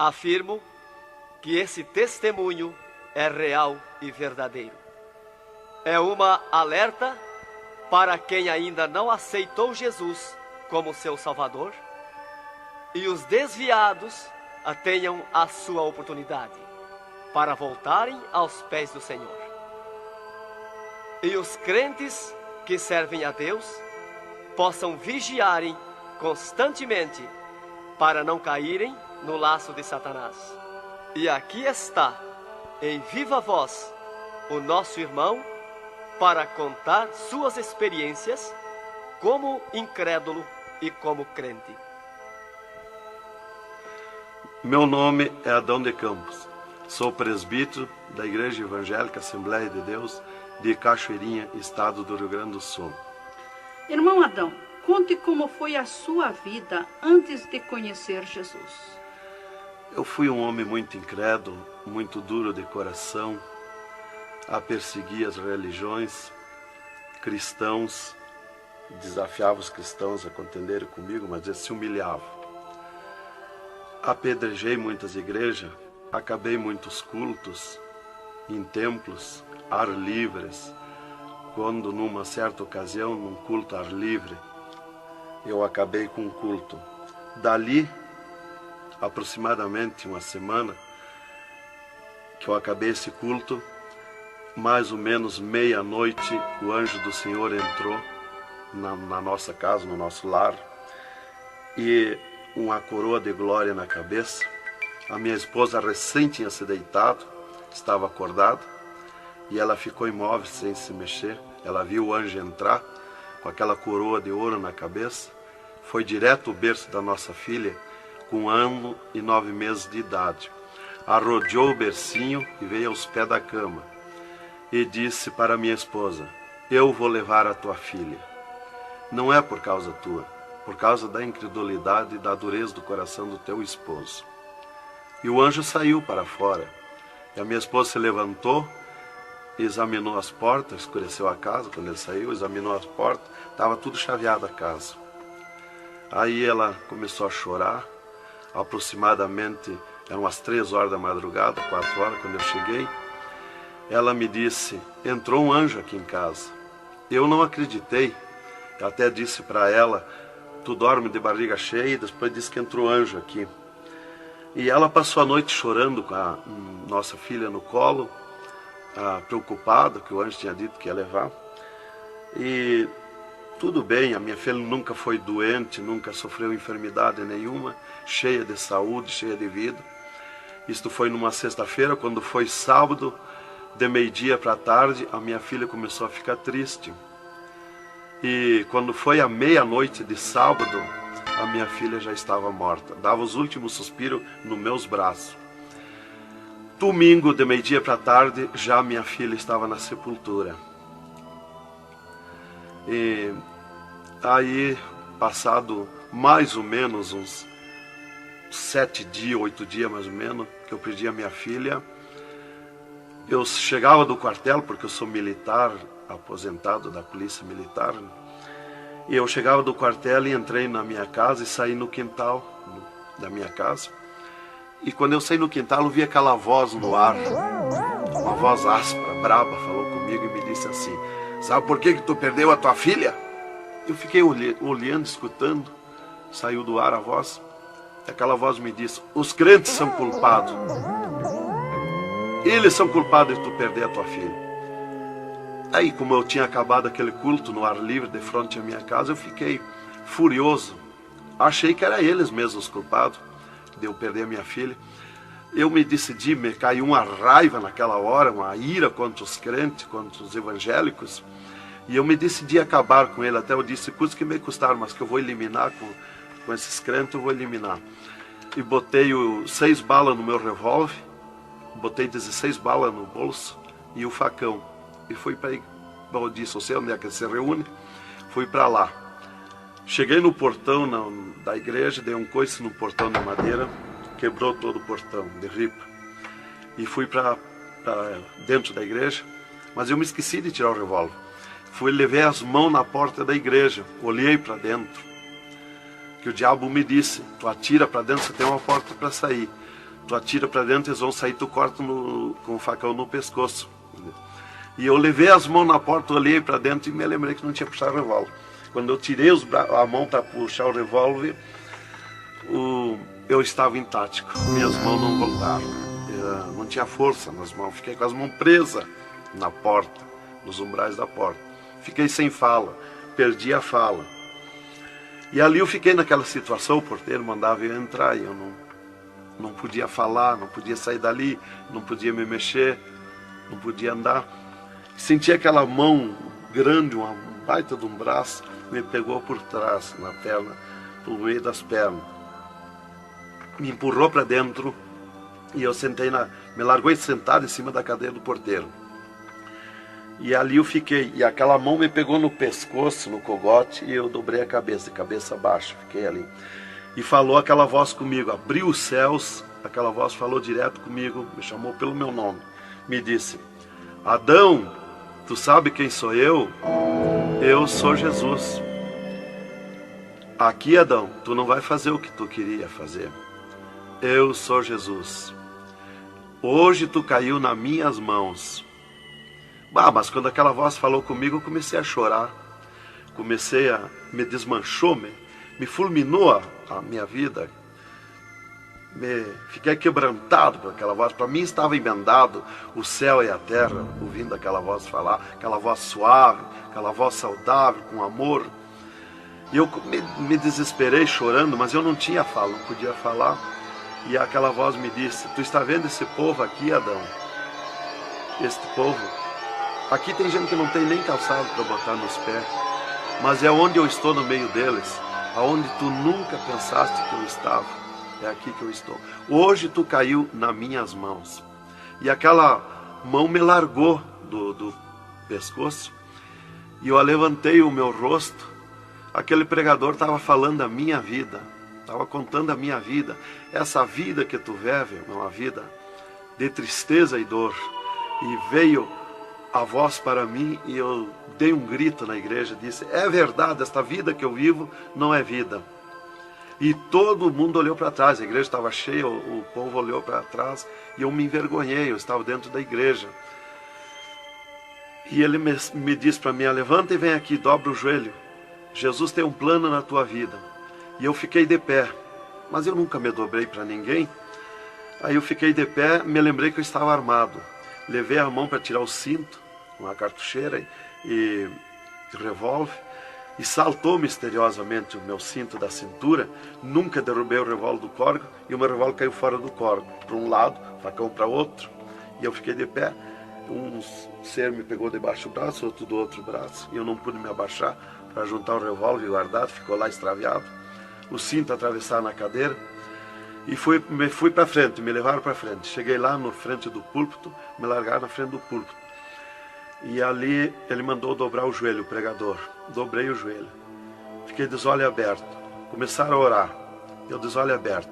Afirmo que esse testemunho é real e verdadeiro. É uma alerta para quem ainda não aceitou Jesus como seu Salvador, e os desviados tenham a sua oportunidade para voltarem aos pés do Senhor. E os crentes que servem a Deus possam vigiarem constantemente para não caírem no laço de Satanás. E aqui está, em viva voz, o nosso irmão para contar suas experiências como incrédulo e como crente. Meu nome é Adão de Campos. Sou presbítero da Igreja Evangélica Assembleia de Deus de Cachoeirinha, estado do Rio Grande do Sul. Irmão Adão, conte como foi a sua vida antes de conhecer Jesus. Eu fui um homem muito incrédulo, muito duro de coração, a perseguir as religiões, cristãos, desafiava os cristãos a contenderem comigo, mas eles se humilhavam. Apedrejei muitas igrejas, acabei muitos cultos em templos, ar livres, quando numa certa ocasião, num culto ar livre, eu acabei com um culto. Dali, aproximadamente uma semana, que eu acabei esse culto, mais ou menos meia-noite, o anjo do Senhor entrou na nossa casa, no nosso lar, e uma coroa de glória na cabeça. A minha esposa recém tinha se deitado, estava acordada, e ela ficou imóvel sem se mexer. Ela viu o anjo entrar com aquela coroa de ouro na cabeça, foi direto ao berço da nossa filha, com 1 ano e 9 meses de idade. Arrodeou o bercinho e veio aos pés da cama e disse para minha esposa: eu vou levar a tua filha. Não é por causa tua, por causa da incredulidade e da dureza do coração do teu esposo. E o anjo saiu para fora. E a minha esposa se levantou, examinou as portas, escureceu a casa quando ele saiu, examinou as portas, estava tudo chaveado a casa. Aí ela começou a chorar, aproximadamente, eram as 3 horas da madrugada, 4 horas, quando eu cheguei. Ela me disse: entrou um anjo aqui em casa. Eu não acreditei, eu até disse para ela: tu dorme de barriga cheia, e depois disse que entrou anjo aqui. E ela passou a noite chorando com a nossa filha no colo, preocupada, que o anjo tinha dito que ia levar. E tudo bem, a minha filha nunca foi doente, nunca sofreu enfermidade nenhuma, cheia de saúde, cheia de vida. Isto foi numa sexta-feira. Quando foi sábado, de meio-dia para tarde, a minha filha começou a ficar triste. E quando foi à meia-noite de sábado, a minha filha já estava morta. Dava os últimos suspiros nos meus braços. Domingo, de meio-dia para tarde, já minha filha estava na sepultura. E aí, passado mais ou menos uns 7 dias, 8 dias mais ou menos, que eu perdi a minha filha, eu chegava do quartel, porque eu sou militar, aposentado da polícia militar, e eu chegava do quartel e entrei na minha casa e saí no quintal da minha casa. E quando eu saí no quintal, eu vi aquela voz no ar, uma voz áspera, braba, falou comigo e me disse assim: sabe por que tu perdeu a tua filha? Eu fiquei olhando, escutando, saiu do ar a voz. Aquela voz me disse: os crentes são culpados. Eles são culpados de tu perder a tua filha. Aí, como eu tinha acabado aquele culto no ar livre de frente à minha casa, eu fiquei furioso. Achei que eram eles mesmos os culpados de eu perder a minha filha. Eu me decidi, me caiu uma raiva naquela hora, uma ira contra os crentes, contra os evangélicos. E eu me decidi acabar com ele. Até eu disse: custa que me custar, mas que eu vou eliminar com esses crentes, eu vou eliminar. E botei 6 balas no meu revólver, botei 16 balas no bolso e o facão. E fui para aí. Eu disse: eu sei onde é que se reúne. Fui para lá. Cheguei no portão da igreja, dei um coice no portão de madeira, quebrou todo o portão de ripa. E fui para dentro da igreja, mas eu me esqueci de tirar o revólver. Levei as mãos na porta da igreja, olhei para dentro. Que o diabo me disse: tu atira para dentro, você tem uma porta para sair. tu atira para dentro, eles vão sair, tu corta com o facão no pescoço. E eu levei as mãos na porta, olhei para dentro e me lembrei que não tinha puxado o revólver. Quando eu tirei a mão para puxar o revólver, eu estava intático, minhas mãos não voltaram, não tinha força nas mãos, fiquei com as mãos presas na porta, nos umbrais da porta. Fiquei sem fala, perdi a fala. E ali eu fiquei naquela situação, o porteiro mandava eu entrar e eu não podia falar, não podia sair dali, não podia me mexer, não podia andar. Senti aquela mão grande, uma baita de um braço, me pegou por trás, na perna, pelo meio das pernas. Me empurrou para dentro e eu me largou sentado em cima da cadeira do porteiro. E ali eu fiquei, e aquela mão me pegou no pescoço, no cogote, e eu dobrei a cabeça, de cabeça baixa, fiquei ali. E falou aquela voz comigo, abriu os céus, aquela voz falou direto comigo, me chamou pelo meu nome, me disse: Adão, tu sabe quem sou eu? Eu sou Jesus. Aqui, Adão, tu não vai fazer o que tu queria fazer. Eu sou Jesus. Hoje tu caiu nas minhas mãos. Mas quando aquela voz falou comigo, eu comecei a chorar. Me desmanchou, me fulminou a minha vida. Fiquei quebrantado por aquela voz. Para mim estava emendado o céu e a terra, ouvindo aquela voz falar, aquela voz suave, aquela voz saudável, com amor. E eu me desesperei chorando, mas eu não tinha fala, não podia falar. E aquela voz me disse: tu está vendo esse povo aqui, Adão? Este povo, aqui tem gente que não tem nem calçado para botar nos pés, mas é onde eu estou no meio deles, aonde tu nunca pensaste que eu estava, é aqui que eu estou. Hoje tu caiu nas minhas mãos. E aquela mão me largou do pescoço, e eu levantei o meu rosto. Aquele pregador estava falando a minha vida, estava contando a minha vida. Essa vida que tu vive é uma vida de tristeza e dor. E veio a voz para mim e eu dei um grito na igreja, disse: é verdade, esta vida que eu vivo não é vida. E todo mundo olhou para trás, a igreja estava cheia, o povo olhou para trás e eu me envergonhei, eu estava dentro da igreja. E ele me disse para mim: levanta e vem aqui, dobra o joelho. Jesus tem um plano na tua vida. E eu fiquei de pé, mas eu nunca me dobrei para ninguém. Aí eu fiquei de pé, me lembrei que eu estava armado. Levei a mão para tirar o cinto, uma cartucheira e revólver, e saltou misteriosamente o meu cinto da cintura. Nunca derrubei o revólver do córrego, e o meu revólver caiu fora do córrego, para um lado, facão para outro, e eu fiquei de pé. Um ser me pegou debaixo do braço, outro do outro braço, e eu não pude me abaixar para juntar o revólver e guardar, ficou lá extraviado. O cinto atravessado na cadeira, e fui para frente, me levaram para frente. Cheguei lá na frente do púlpito, me largaram na frente do púlpito. E ali ele mandou dobrar o joelho, o pregador. Dobrei o joelho. Fiquei de olho aberto. Começaram a orar. Eu de olho aberto.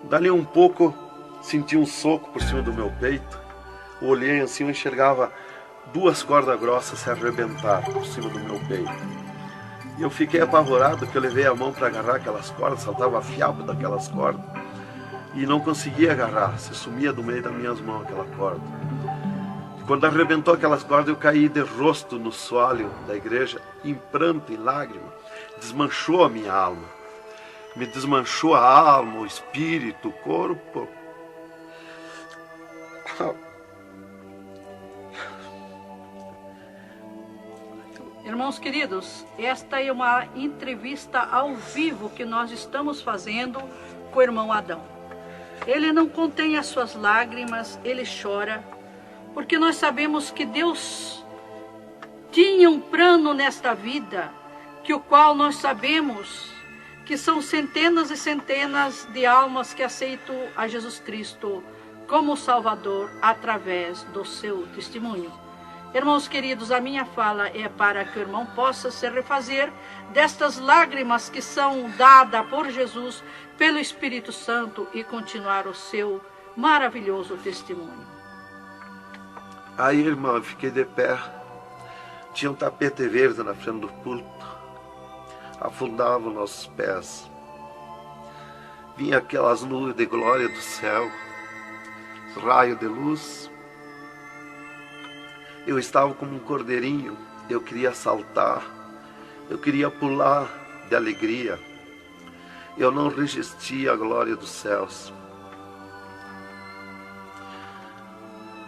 Dali um pouco, senti um soco por cima do meu peito. Olhei assim, eu enxergava 2 cordas grossas se arrebentar por cima do meu peito. E eu fiquei apavorado, que eu levei a mão para agarrar aquelas cordas, saltava fiapo daquelas cordas. E não conseguia agarrar, se sumia do meio das minhas mãos aquela corda. E quando arrebentou aquelas cordas, eu caí de rosto no soalho da igreja, em pranto, em lágrima. Desmanchou a minha alma. Me desmanchou a alma, o espírito, o corpo. Irmãos queridos, esta é uma entrevista ao vivo que nós estamos fazendo com o irmão Adão. Ele não contém as suas lágrimas, ele chora, porque nós sabemos que Deus tinha um plano nesta vida, que o qual nós sabemos que são centenas e centenas de almas que aceitam a Jesus Cristo como Salvador através do seu testemunho. Irmãos queridos, a minha fala é para que o irmão possa se refazer destas lágrimas que são dadas por Jesus, pelo Espírito Santo, e continuar o seu maravilhoso testemunho. Aí, irmão, eu fiquei de pé. Tinha um tapete verde na frente do púlpito. Afundava os nossos pés. Vinha aquelas nuvens de glória do céu. raio de luz. Eu estava como um cordeirinho, eu queria saltar, eu queria pular de alegria. Eu não resistia à glória dos céus.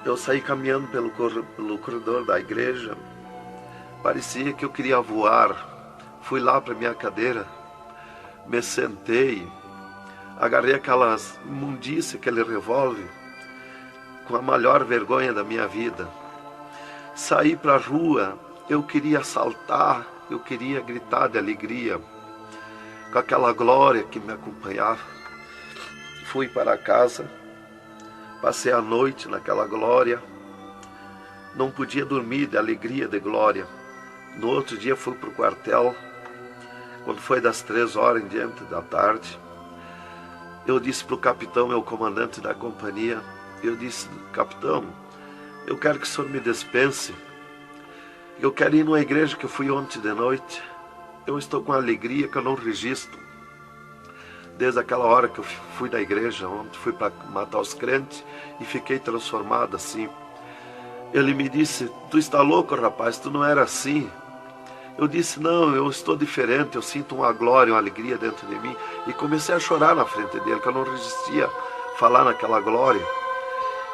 Eu saí caminhando pelo corredor da igreja, parecia que eu queria voar. Fui lá para minha cadeira, me sentei, agarrei aquelas imundícias, aquele revólver, com a maior vergonha da minha vida. Saí para a rua, eu queria saltar, eu queria gritar de alegria, com aquela glória que me acompanhava. Fui para casa, passei a noite naquela glória, não podia dormir de alegria, de glória. No outro dia fui para o quartel, quando foi das 3 horas em diante da tarde. Eu disse para o capitão, meu comandante da companhia, eu disse: capitão, eu quero que o senhor me dispense, eu quero ir numa igreja que eu fui ontem de noite, eu estou com alegria que eu não registro. Desde aquela hora que eu fui da igreja ontem, fui para matar os crentes e fiquei transformado assim. Ele me disse: tu está louco, rapaz, tu não era assim. Eu disse: não, eu estou diferente, eu sinto uma glória, uma alegria dentro de mim. E comecei a chorar na frente dele, que eu não resistia a falar naquela glória.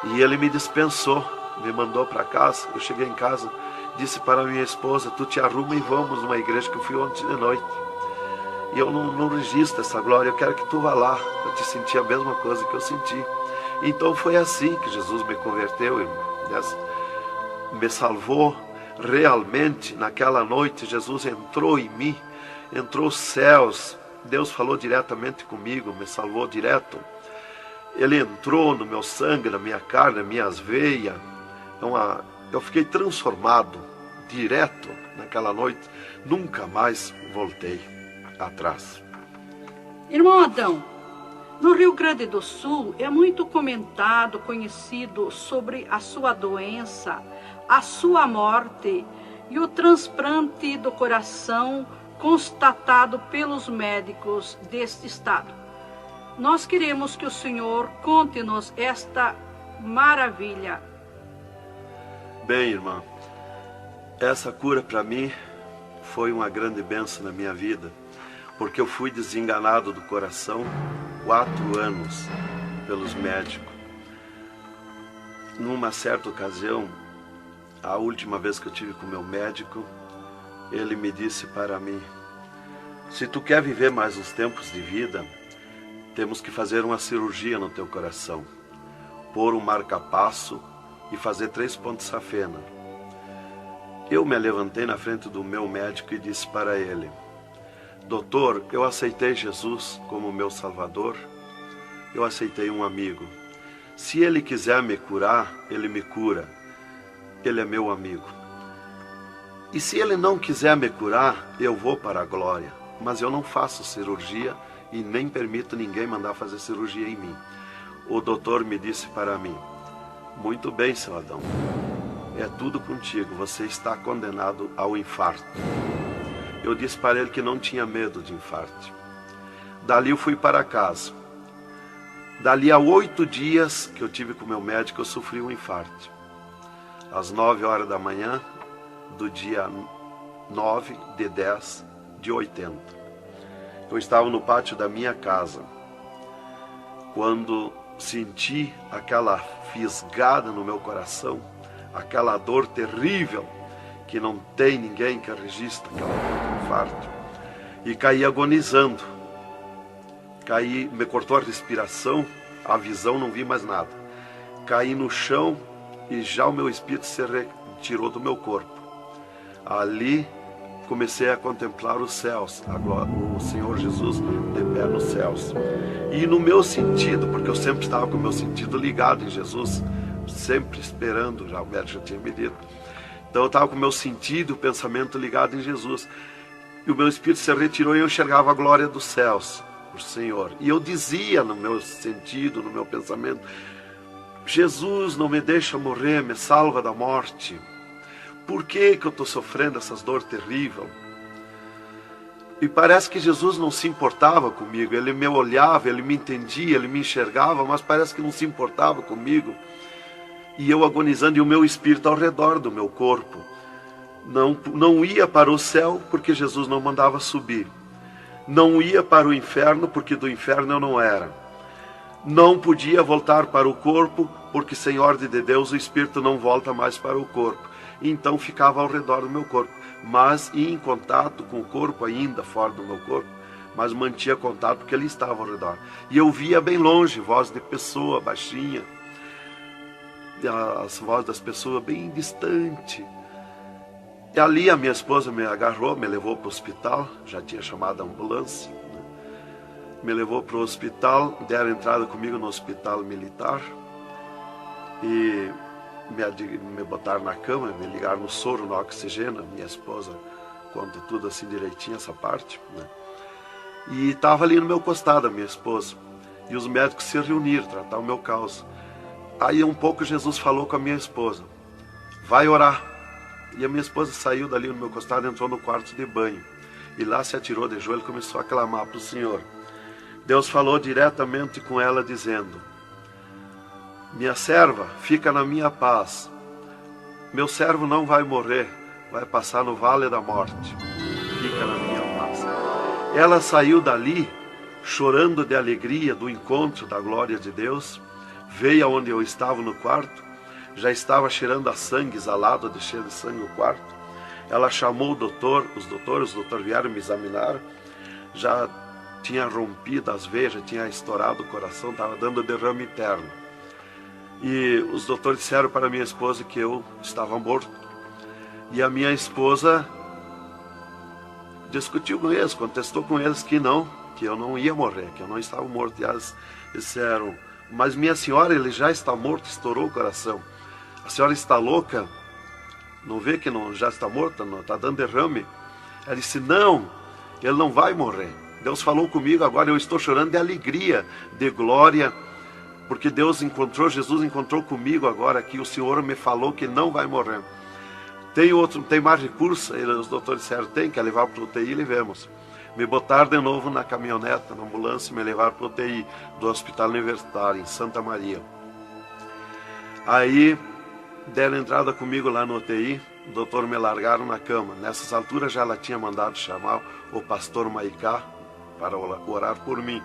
E ele me dispensou, me mandou para casa. Eu cheguei em casa, disse para minha esposa: tu te arruma e vamos numa igreja que eu fui ontem de noite. E eu não registro essa glória, eu quero que tu vá lá, para te sentir a mesma coisa que eu senti. Então foi assim que Jesus me converteu, me salvou. Realmente, naquela noite, Jesus entrou em mim, entrou os céus, Deus falou diretamente comigo, me salvou direto. Ele entrou no meu sangue, na minha carne, nas minhas veias. Eu fiquei transformado, direto, naquela noite. Nunca mais voltei atrás. Irmão Adão, no Rio Grande do Sul é muito comentado, conhecido sobre a sua doença, a sua morte e o transplante do coração constatado pelos médicos deste estado. Nós queremos que o senhor conte-nos esta maravilha. Bem, irmã, essa cura para mim foi uma grande bênção na minha vida, porque eu fui desenganado do coração 4 anos pelos médicos. Numa certa ocasião, a última vez que eu tive com o meu médico, ele me disse para mim: se tu quer viver mais uns tempos de vida, temos que fazer uma cirurgia no teu coração, pôr um marca-passo e fazer 3 pontos de safena. Eu me levantei na frente do meu médico e disse para ele: doutor, eu aceitei Jesus como meu salvador, eu aceitei um amigo. Se ele quiser me curar, ele me cura. Ele é meu amigo. E se ele não quiser me curar, eu vou para a glória. Mas eu não faço cirurgia e nem permito ninguém mandar fazer cirurgia em mim. O doutor me disse para mim: muito bem, seu Adão, é tudo contigo, você está condenado ao infarto. Eu disse para ele que não tinha medo de infarto. Dali eu fui para casa. Dali a 8 dias que eu tive com o meu médico, eu sofri um infarto. Às 9 horas da manhã do dia 9 de 10 de 80. Eu estava no pátio da minha casa, quando senti aquela fisgada no meu coração, aquela dor terrível, que não tem ninguém que registre aquela dor do infarto, e caí agonizando. Caí, me cortou a respiração, a visão, não vi mais nada. Caí no chão e já o meu espírito se retirou do meu corpo. Ali comecei a contemplar os céus, o Senhor Jesus de pé nos céus. E no meu sentido, porque eu sempre estava com o meu sentido ligado em Jesus, sempre esperando, já o médico já tinha me dito. Então eu estava com o meu sentido, o pensamento ligado em Jesus. E o meu espírito se retirou e eu enxergava a glória dos céus, o Senhor. E eu dizia no meu sentido, no meu pensamento: Jesus, não me deixa morrer, me salva da morte. Por que eu estou sofrendo essas dores terríveis? E parece que Jesus não se importava comigo. Ele me olhava, ele me entendia, ele me enxergava, mas parece que não se importava comigo. E eu agonizando, e o meu espírito ao redor do meu corpo. Não ia para o céu, porque Jesus não mandava subir. Não ia para o inferno, porque do inferno eu não era. Não podia voltar para o corpo, porque sem ordem de Deus o espírito não volta mais para o corpo. Então ficava ao redor do meu corpo, mas ia em contato com o corpo ainda, fora do meu corpo, mas mantinha contato porque ele estava ao redor. E eu via bem longe, voz de pessoa, baixinha, as vozes das pessoas bem distante. E ali a minha esposa me agarrou, me levou para o hospital, já tinha chamado a ambulância, né? Me levou para o hospital, deram entrada comigo no hospital militar e me botaram na cama, me ligaram no soro, no oxigênio. Minha esposa conta tudo assim direitinho, essa parte, né? E estava ali no meu costado a minha esposa, e os médicos se reuniram, tratar o meu caso. Aí um pouco Jesus falou com a minha esposa, vai orar. E a minha esposa saiu dali no meu costado, entrou no quarto de banho. E lá se atirou de joelho e começou a clamar para o Senhor. Deus falou diretamente com ela, dizendo, minha serva, fica na minha paz. Meu servo não vai morrer, vai passar no vale da morte. Fica na minha paz. Ela saiu dali, chorando de alegria do encontro da glória de Deus. Veio aonde eu estava no quarto. Já estava cheirando a sangue, exalado de cheiro de sangue no quarto. Ela chamou o doutor, os doutores vieram me examinar. Já tinha rompido as veias, já tinha estourado o coração, estava dando derrame interno. E os doutores disseram para minha esposa que eu estava morto. E a minha esposa discutiu com eles, contestou com eles que eu não ia morrer, que eu não estava morto. E eles disseram, mas minha senhora, ele já está morto, estourou o coração. A senhora está louca? Não vê que não, já está morta? Não está dando derrame? Ela disse, não, ele não vai morrer. Deus falou comigo agora, eu estou chorando de alegria, de glória, porque Jesus encontrou comigo agora aqui, o Senhor me falou que não vai morrer. Tem mais recurso? Os doutores disseram, tem que levar para o UTI, levemos. Me botaram de novo na caminhonete, na ambulância, e me levaram para o UTI do Hospital Universitário, em Santa Maria. Aí deram entrada comigo lá no UTI, o doutor me largaram na cama. Nessas alturas já ela tinha mandado chamar o pastor Maicá para orar por mim.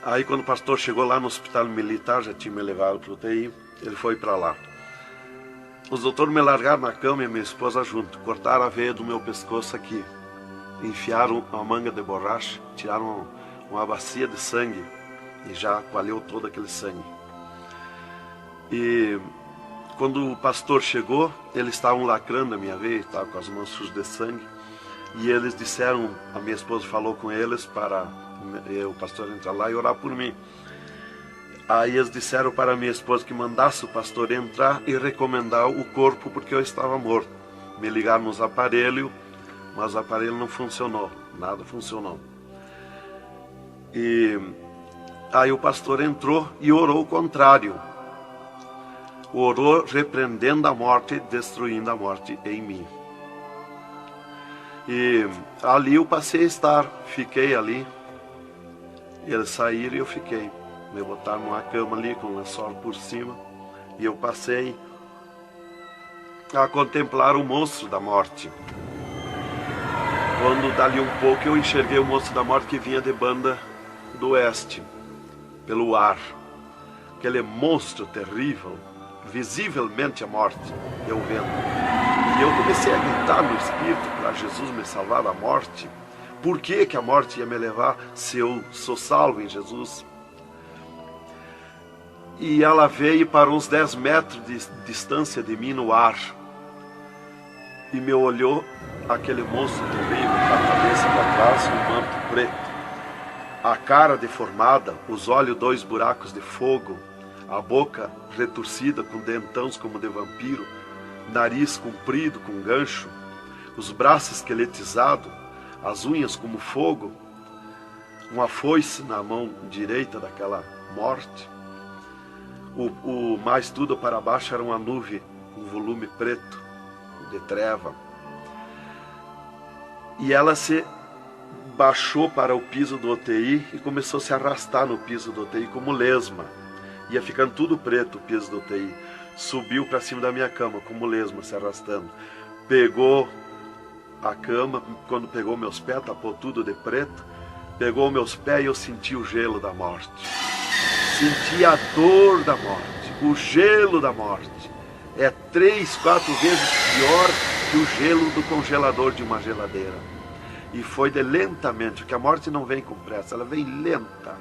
Aí quando o pastor chegou lá no hospital militar, já tinha me levado para o UTI, ele foi para lá. Os doutores me largaram na cama e minha esposa junto, cortaram a veia do meu pescoço aqui, enfiaram uma manga de borracha, tiraram uma bacia de sangue e já coalhou todo aquele sangue. E quando o pastor chegou, eles estavam lacrando a minha veia, estavam com as mãos sujas de sangue. E eles disseram, a minha esposa falou com eles para o pastor entrar lá e orar por mim. Aí eles disseram para a minha esposa que mandasse o pastor entrar e recomendar o corpo, porque eu estava morto. Me ligaram nos aparelhos, mas o aparelho não funcionou, nada funcionou. E aí o pastor entrou e orou o contrário. Orou repreendendo a morte, destruindo a morte em mim. E ali eu passei a estar, fiquei ali. Eles saíram e eu fiquei. Me botaram numa cama ali com um lençol por cima. E eu passei a contemplar o monstro da morte. Quando dali um pouco eu enxerguei o monstro da morte que vinha de Banda do Oeste, pelo ar. Aquele monstro terrível, visivelmente a morte, eu vendo. E eu comecei a gritar no espírito para Jesus me salvar da morte. Por que a morte ia me levar se eu sou salvo em Jesus? E ela veio para uns 10 metros de distância de mim no ar. E me olhou, aquele monstro terrível, com a cabeça para trás, um manto preto. A cara deformada, os olhos 2 buracos de fogo, a boca retorcida com dentões como de vampiro, nariz comprido com gancho, os braços esqueletizados, as unhas como fogo, uma foice na mão direita daquela morte. O mais tudo para baixo era uma nuvem, um volume preto, de treva. E ela se baixou para o piso do UTI e começou a se arrastar no piso do UTI como lesma. Ia ficando tudo preto o piso do UTI. Subiu para cima da minha cama como lesma, se arrastando. Pegou a cama, quando pegou meus pés, tapou tudo de preto. Pegou meus pés e eu senti o gelo da morte. Senti a dor da morte, o gelo da morte. É 3, 4 vezes pior que o gelo do congelador de uma geladeira. E foi de lentamente, porque a morte não vem com pressa, ela vem lenta.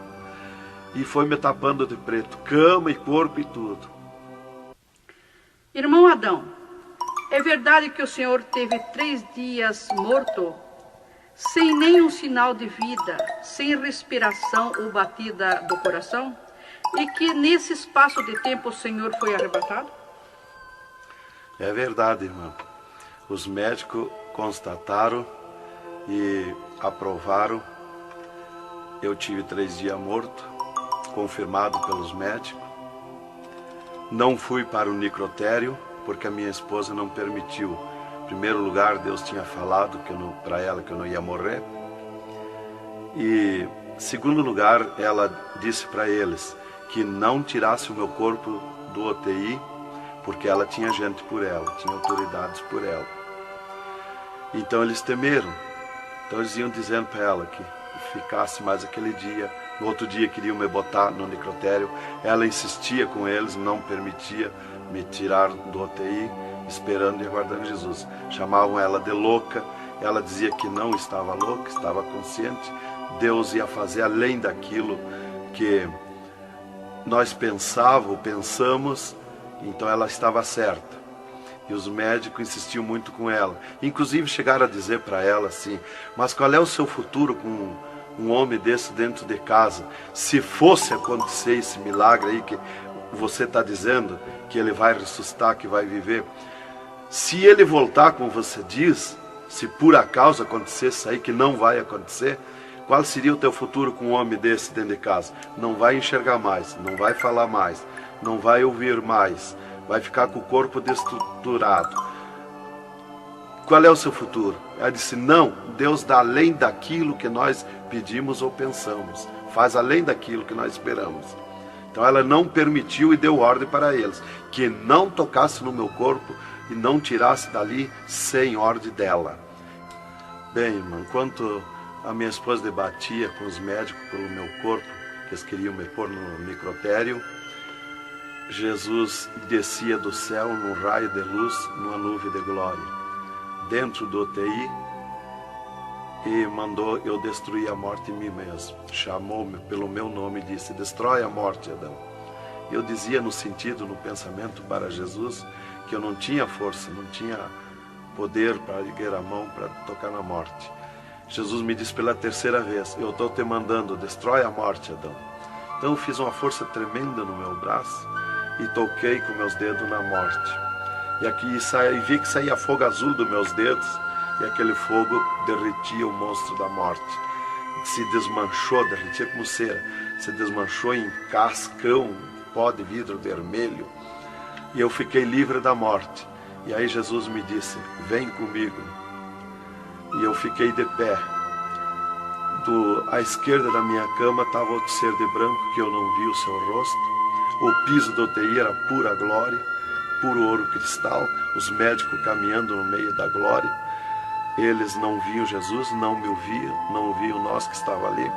E foi me tapando de preto, cama e corpo e tudo. Irmão Adão, é verdade que o senhor teve 3 dias morto, sem nenhum sinal de vida, sem respiração ou batida do coração? E que nesse espaço de tempo o senhor foi arrebatado? É verdade, irmão. Os médicos constataram e aprovaram. Eu tive 3 dias morto, confirmado pelos médicos. Não fui para o necrotério, porque a minha esposa não permitiu. Em primeiro lugar, Deus tinha falado para ela que eu não ia morrer. E, em segundo lugar, ela disse para eles que não tirasse o meu corpo do UTI, porque ela tinha gente por ela, tinha autoridades por ela. Então eles temeram. Então eles iam dizendo para ela que ficasse mais aquele dia. No outro dia queriam me botar no necrotério. Ela insistia com eles, não permitia me tirar do UTI, esperando e aguardando Jesus. Chamavam ela de louca. Ela dizia que não estava louca, estava consciente. Deus ia fazer além daquilo que nós pensamos. Então ela estava certa. E os médicos insistiam muito com ela. Inclusive chegaram a dizer para ela assim: mas qual é o seu futuro com um homem desse dentro de casa? Se fosse acontecer esse milagre aí que você está dizendo, que ele vai ressuscitar, que vai viver. Se ele voltar, como você diz, se por acaso acontecesse isso aí, que não vai acontecer, qual seria o teu futuro com um homem desse dentro de casa? Não vai enxergar mais, não vai falar mais, não vai ouvir mais, vai ficar com o corpo destruturado. Qual é o seu futuro? Ela disse: não, Deus dá além daquilo que nós pedimos ou pensamos, faz além daquilo que nós esperamos. Então ela não permitiu e deu ordem para eles que não tocasse no meu corpo e não tirasse dali sem ordem dela. Bem, irmão, enquanto a minha esposa debatia com os médicos pelo meu corpo, que eles queriam me pôr no necrotério, Jesus descia do céu num raio de luz, numa nuvem de glória, dentro do UTI, e mandou eu destruir a morte em mim mesmo. Chamou-me pelo meu nome e disse: destrói a morte, Adão. Eu dizia no sentido, no pensamento para Jesus, que eu não tinha força, não tinha poder para erguer a mão para tocar na morte. Jesus me disse pela 3ª vez: eu estou te mandando, destrói a morte, Adão. Então eu fiz uma força tremenda no meu braço e toquei com meus dedos na morte. E aqui vi que saía fogo azul dos meus dedos, e aquele fogo derretia o monstro da morte. Se desmanchou, derretia como cera, se desmanchou em cascão, pó de vidro vermelho, e eu fiquei livre da morte. E aí Jesus me disse: vem comigo. E eu fiquei de pé. À esquerda da minha cama estava outro ser de branco, que eu não vi o seu rosto. O piso do UTI era pura glória, puro ouro cristal, os médicos caminhando no meio da glória. Eles não viam Jesus, não me ouviam, não ouviam nós que estava ali.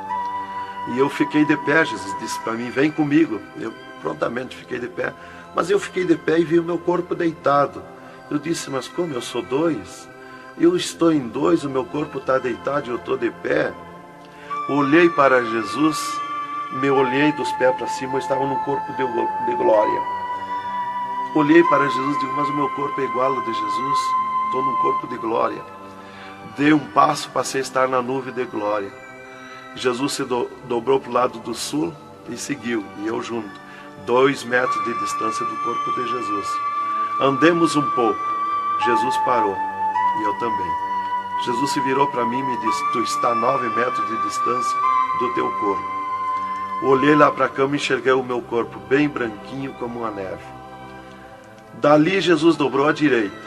E eu fiquei de pé. Jesus disse para mim: vem comigo. Eu prontamente fiquei de pé. Mas eu fiquei de pé e vi o meu corpo deitado. Eu disse: mas como eu sou 2? Eu estou em 2, o meu corpo está deitado e eu estou de pé. Olhei para Jesus, me olhei dos pés para cima, eu estava num corpo de glória. Olhei para Jesus e digo: mas o meu corpo é igual ao de Jesus, estou num corpo de glória. Dei um passo, passei a estar na nuvem de glória. Jesus se dobrou para o lado do sul e seguiu, e eu junto, 2 metros de distância do corpo de Jesus. Andemos um pouco, Jesus parou, e eu também. Jesus se virou para mim e me disse: tu está a 9 metros de distância do teu corpo. Olhei lá para a cama e enxerguei o meu corpo bem branquinho como uma neve. Dali Jesus dobrou à direita.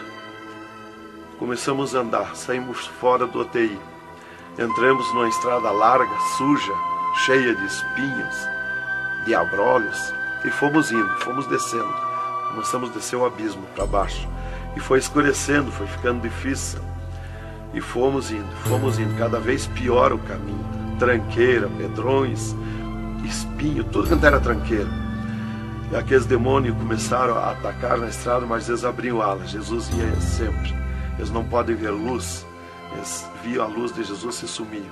Começamos a andar, saímos fora do UTI. Entramos numa estrada larga, suja, cheia de espinhos, de abrolhos, e fomos indo, fomos descendo. Começamos a descer o abismo para baixo. E foi escurecendo, foi ficando difícil. E fomos indo, cada vez pior o caminho. Tranqueira, pedrões, espinho, tudo quanto era tranqueira. E aqueles demônios começaram a atacar na estrada, mas eles abriam alas. Jesus ia sempre. Eles não podem ver luz. Eles viam a luz de Jesus e se sumiam.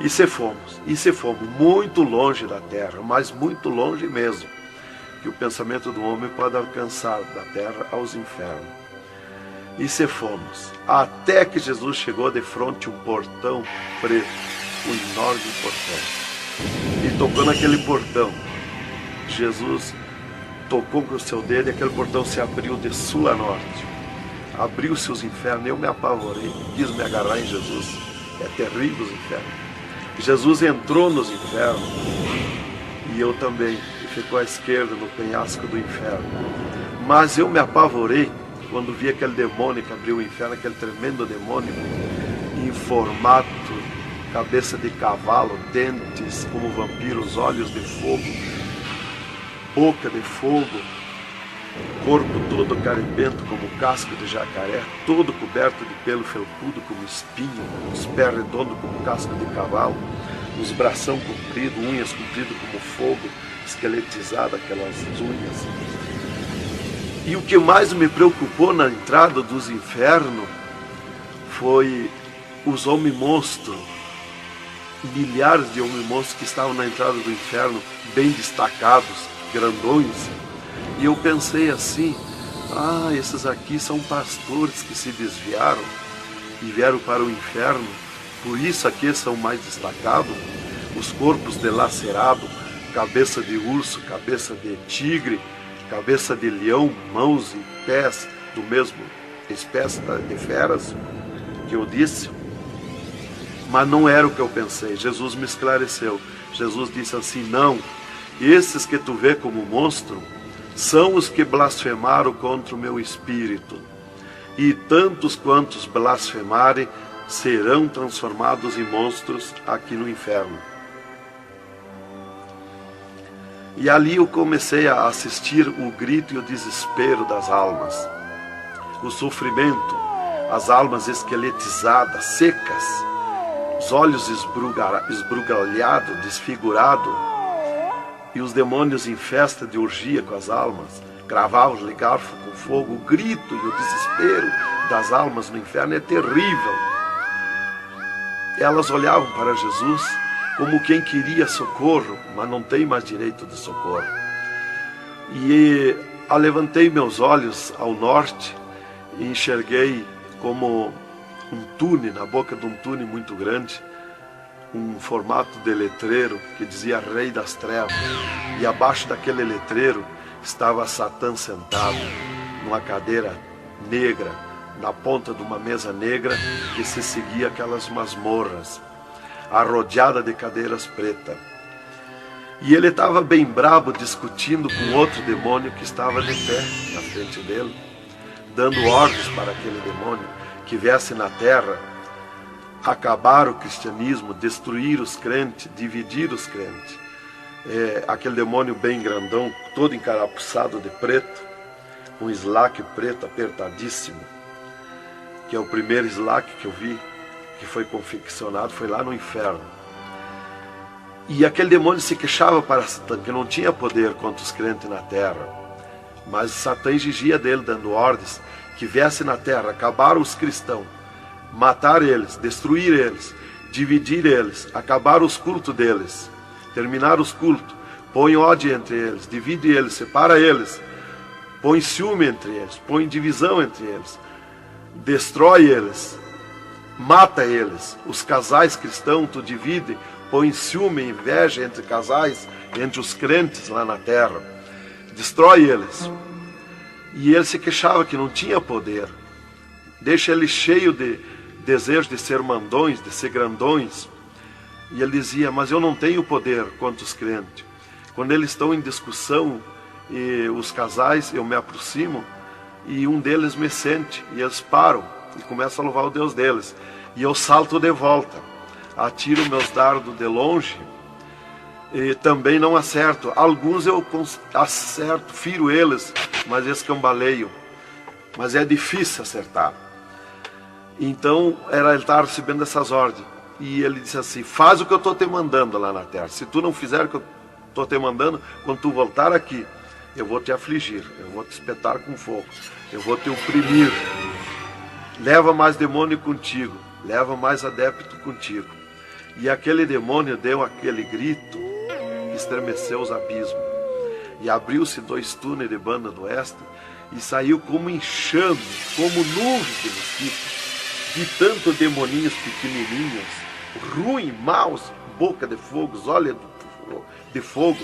E se fomos muito longe da terra, mas muito longe mesmo, que o pensamento do homem pode alcançar da terra aos infernos. E se fomos, até que Jesus chegou de frente a um portão preto, um enorme portão. E tocou naquele portão. Jesus tocou com o seu dedo e aquele portão se abriu de sul a norte. Abriu-se os infernos, eu me apavorei, quis me agarrar em Jesus. É terrível os infernos. Jesus entrou nos infernos e eu também, e ficou à esquerda no penhasco do inferno. Mas eu me apavorei quando vi aquele demônio que abriu o inferno, aquele tremendo demônio, em formato, cabeça de cavalo, dentes como vampiros, olhos de fogo, boca de fogo, corpo todo carimbento como casco de jacaré, todo coberto de pelo felpudo como espinho, os pés redondos como casco de cavalo, os bração compridos, unhas compridas como fogo, esqueletizado aquelas unhas. E o que mais me preocupou na entrada dos infernos foi os homens-monstros, milhares de homens-monstros que estavam na entrada do inferno, bem destacados, grandões. E eu pensei assim, esses aqui são pastores que se desviaram e vieram para o inferno, por isso aqui são mais destacados, os corpos dilacerados, cabeça de urso, cabeça de tigre, cabeça de leão, mãos e pés do mesmo espécie de feras que eu disse. Mas não era o que eu pensei. Jesus me esclareceu. Jesus disse assim, não, esses que tu vê como monstro são os que blasfemaram contra o meu espírito, e tantos quantos blasfemarem serão transformados em monstros aqui no inferno. E ali eu comecei a assistir o grito e o desespero das almas, o sofrimento, as almas esqueletizadas, secas, os olhos esbugalhados, desfigurados, e os demônios em festa de orgia com as almas, cravavam-lhe garfo com fogo. O grito e o desespero das almas no inferno é terrível. Elas olhavam para Jesus como quem queria socorro, mas não tem mais direito de socorro. E alevantei meus olhos ao norte e enxerguei como um túnel, na boca de um túnel muito grande, um formato de letreiro que dizia Rei das Trevas, e abaixo daquele letreiro estava Satã sentado numa cadeira negra, na ponta de uma mesa negra que se seguia aquelas masmorras, arrodeada de cadeiras pretas. E ele estava bem brabo discutindo com outro demônio que estava de pé na frente dele, dando ordens para aquele demônio que viesse na terra acabar o cristianismo, destruir os crentes, dividir os crentes. Aquele demônio bem grandão, todo encarapuçado de preto, um slack preto apertadíssimo, que é o primeiro slack que eu vi, que foi confeccionado, foi lá no inferno. E aquele demônio se queixava para Satã, que não tinha poder contra os crentes na terra, mas Satã exigia dele, dando ordens, que viesse na terra, acabar os cristãos, matar eles, destruir eles, dividir eles, acabar os cultos deles, terminar os cultos, põe ódio entre eles, divide eles, separa eles, põe ciúme entre eles, põe divisão entre eles, destrói eles, mata eles. Os casais cristãos tu divide, põe ciúme e inveja entre casais, entre os crentes lá na terra, destrói eles. E ele se queixava que não tinha poder, deixa ele cheio de desejo de ser mandões, de ser grandões. E ele dizia, mas eu não tenho poder contra os crentes. Quando eles estão em discussão, e os casais, eu me aproximo, e um deles me sente, e eles param, e começo a louvar o Deus deles. E eu salto de volta, atiro meus dardos de longe e também não acerto. Alguns eu acerto, firo eles, mas escambaleio. Mas é difícil acertar. Então ele estava recebendo essas ordens. E ele disse assim: faz o que eu estou te mandando lá na terra. Se tu não fizer o que eu estou te mandando, quando tu voltar aqui, eu vou te afligir, eu vou te espetar com fogo, eu vou te oprimir. Leva mais demônio contigo, leva mais adepto contigo. E aquele demônio deu aquele grito que estremeceu os abismos. E abriu-se 2 túneis de banda do oeste e saiu como enxame, como nuvem de mosquitos, de tanto demoninhos pequenininhos, ruim, maus, boca de fogo, olhos de fogo,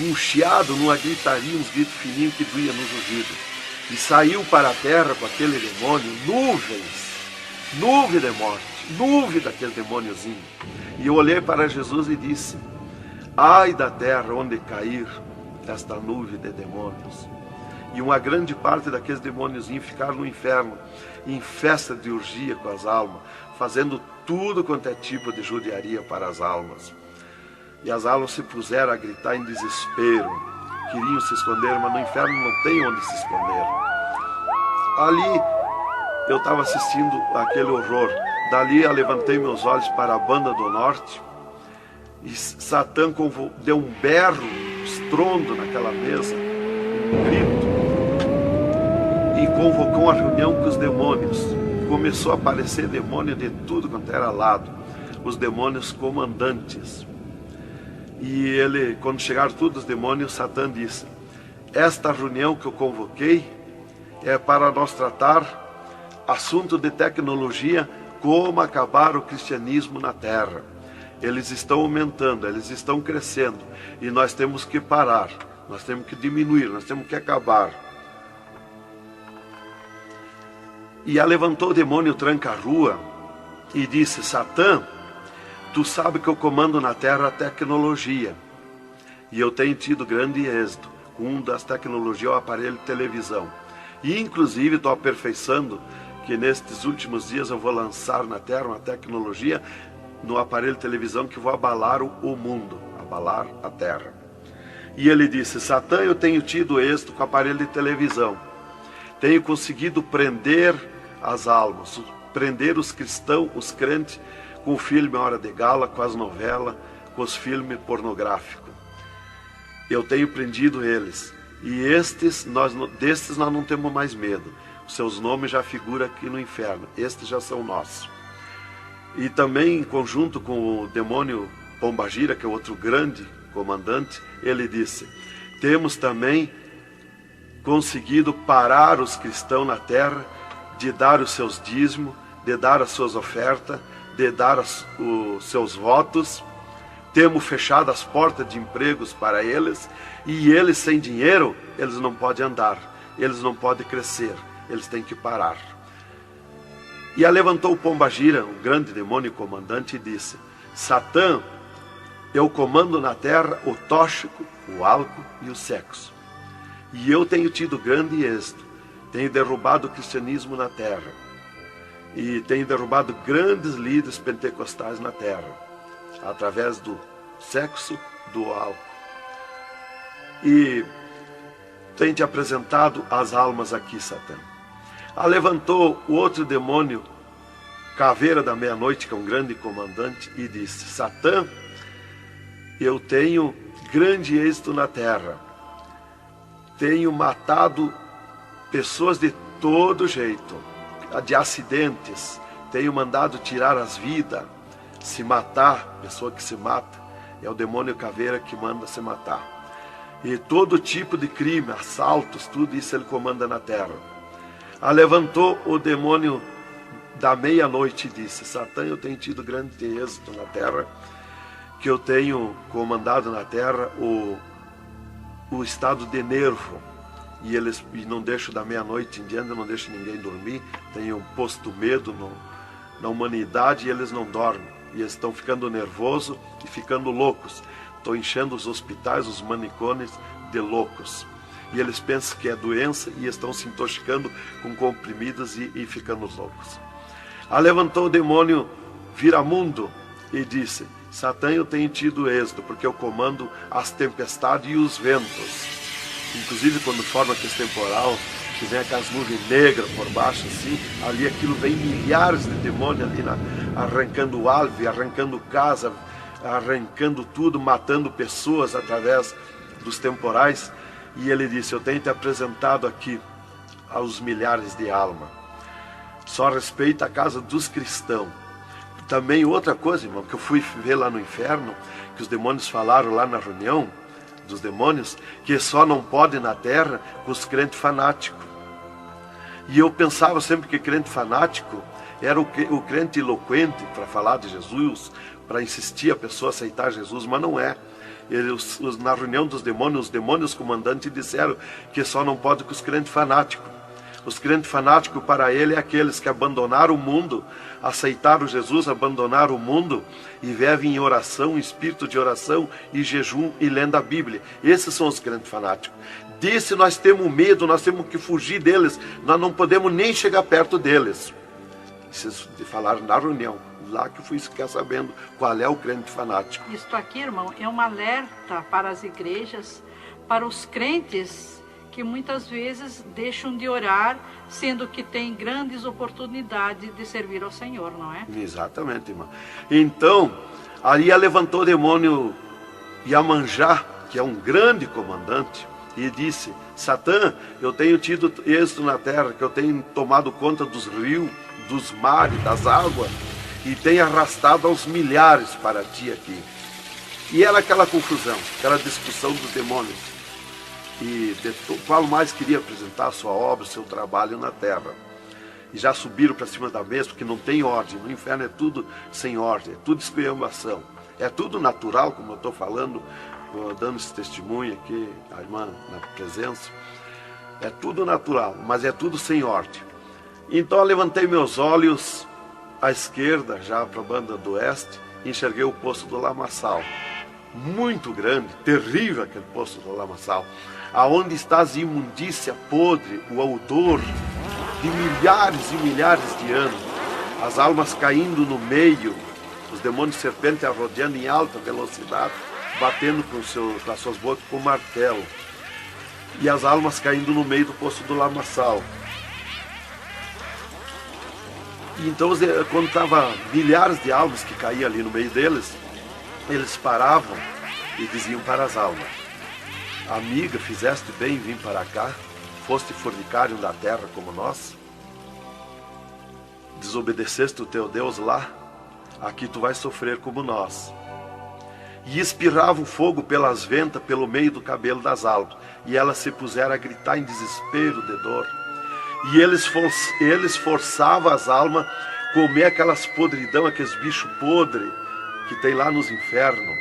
um chiado, numa gritaria, uns gritos fininhos que doía nos ouvidos. E saiu para a terra com aquele demônio, nuvem de morte, nuvem daquele demôniozinho. E eu olhei para Jesus e disse: ai da terra onde cair esta nuvem de demônios. E uma grande parte daqueles demôniozinhos ficaram no inferno, em festa de orgia com as almas, fazendo tudo quanto é tipo de judiaria para as almas. E as almas se puseram a gritar em desespero, queriam se esconder, mas no inferno não tem onde se esconder. Ali eu estava assistindo aquele horror. Dali eu levantei meus olhos para a banda do norte e Satã deu um berro, um estrondo naquela mesa, um grito, e convocou uma reunião com os demônios. Começou a aparecer demônio de tudo quanto era lado, os demônios comandantes. E ele, quando chegaram todos os demônios, Satã disse: esta reunião que eu convoquei é para nós tratar assunto de tecnologia, como acabar o cristianismo na terra. Eles estão aumentando, eles estão crescendo, e nós temos que parar, nós temos que diminuir, nós temos que acabar. E levantou o demônio tranca-rua e disse: Satã, tu sabe que eu comando na terra a tecnologia, e eu tenho tido grande êxito. Um das tecnologias é o aparelho de televisão, e inclusive estou aperfeiçoando que nestes últimos dias eu vou lançar na terra uma tecnologia no aparelho de televisão que vou abalar o mundo, abalar a terra. E ele disse: Satã, eu tenho tido êxito com o aparelho de televisão, tenho conseguido prender as almas, prender os cristãos, os crentes, com o filme Hora de Gala, com as novelas, com os filmes pornográficos. Eu tenho prendido eles. E destes nós não temos mais medo. Os seus nomes já figuram aqui no inferno. Estes já são nossos. E também, em conjunto com o demônio Pombagira, que é outro grande comandante, ele disse: temos também conseguido parar os cristãos na terra de dar os seus dízimos, de dar as suas ofertas, de dar os seus votos. Temos fechado as portas de empregos para eles, e eles sem dinheiro, eles não podem andar, eles não podem crescer, eles têm que parar. E levantou o Pombagira, um grande demônio comandante, e disse: Satã, eu comando na terra o tóxico, o álcool e o sexo. E eu tenho tido grande êxito, tenho derrubado o cristianismo na terra, e tenho derrubado grandes líderes pentecostais na terra, através do sexo, do álcool. E tenho te apresentado as almas aqui, Satã. Levantou o outro demônio, Caveira da Meia-Noite, que é um grande comandante, e disse: Satã, eu tenho grande êxito na terra, tenho matado pessoas de todo jeito, de acidentes, tenho mandado tirar as vidas, se matar. Pessoa que se mata é o demônio Caveira que manda se matar. E todo tipo de crime, assaltos, tudo isso ele comanda na terra. Levantou o demônio da Meia-Noite e disse: Satã, eu tenho tido grande êxito na terra, que eu tenho comandado na terra o estado de nervo, e não deixo da meia-noite em diante, não deixo ninguém dormir, tenho posto medo na humanidade, e eles não dormem, e eles estão ficando nervosos e ficando loucos. Estou enchendo os hospitais, os manicômios de loucos. e eles pensam que é doença e estão se intoxicando com comprimidos e ficando loucos. Levantou o demônio Viramundo e disse: Satã, eu tenho tido êxito, porque eu comando as tempestades e os ventos. Inclusive quando forma aquele temporal, que vem aquelas nuvens negras por baixo assim, ali aquilo vem milhares de demônios ali arrancando árvore, arrancando casa, arrancando tudo, matando pessoas através dos temporais. E ele disse: eu tenho te apresentado aqui aos milhares de almas. Só respeita a casa dos cristãos. Também outra coisa, irmão, que eu fui ver lá no inferno, que os demônios falaram lá na reunião dos demônios, que só não pode na terra com os crentes fanáticos. E eu pensava sempre que crente fanático era o crente eloquente para falar de Jesus, para insistir a pessoa a aceitar Jesus, mas não é. Na reunião dos demônios, os demônios comandantes disseram que só não pode com os crentes fanáticos. Os crentes fanáticos para ele é aqueles que abandonaram o mundo, aceitaram Jesus, abandonaram o mundo e vivem em oração, em espírito de oração e jejum e lendo a Bíblia. Esses são os crentes fanáticos. Desse nós temos medo, nós temos que fugir deles, nós não podemos nem chegar perto deles. Vocês falaram na reunião, lá que eu fui ficar sabendo qual é o crente fanático. Isto aqui, irmão, é um alerta para as igrejas, para os crentes que muitas vezes deixam de orar, sendo que tem grandes oportunidades de servir ao Senhor, não é? Exatamente, irmão. Então, ali levantou o demônio Iemanjá, que é um grande comandante, e disse: Satã, eu tenho tido êxito na terra, que eu tenho tomado conta dos rios, dos mares, das águas, e tenho arrastado aos milhares para ti aqui. E era aquela confusão, aquela discussão dos demônios. E qual mais queria apresentar a sua obra, o seu trabalho na terra. E já subiram para cima da mesa, porque não tem ordem. No inferno é tudo sem ordem, é tudo esculhambação. É tudo natural, como eu estou falando, dando esse testemunho aqui, a irmã na presença. É tudo natural, mas é tudo sem ordem. Então eu levantei meus olhos à esquerda, já para a banda do oeste, e enxerguei o poço do lamaçal. Muito grande, terrível aquele poço do lamaçal. Aonde está a imundícia podre, o odor de milhares e milhares de anos, as almas caindo no meio, os demônios serpentes rodeando em alta velocidade, batendo com as suas bocas com martelo, e as almas caindo no meio do poço do lamaçal. E então, quando estava milhares de almas que caíam ali no meio deles, eles paravam e diziam para as almas: amiga, fizeste bem em vir para cá, foste fornicário da terra como nós, desobedeceste o teu Deus lá, aqui tu vais sofrer como nós. E espirrava o fogo pelas ventas, pelo meio do cabelo das almas, e elas se puseram a gritar em desespero de dor. E eles forçavam as almas a comer aquelas podridão, aqueles bichos podres que tem lá nos infernos.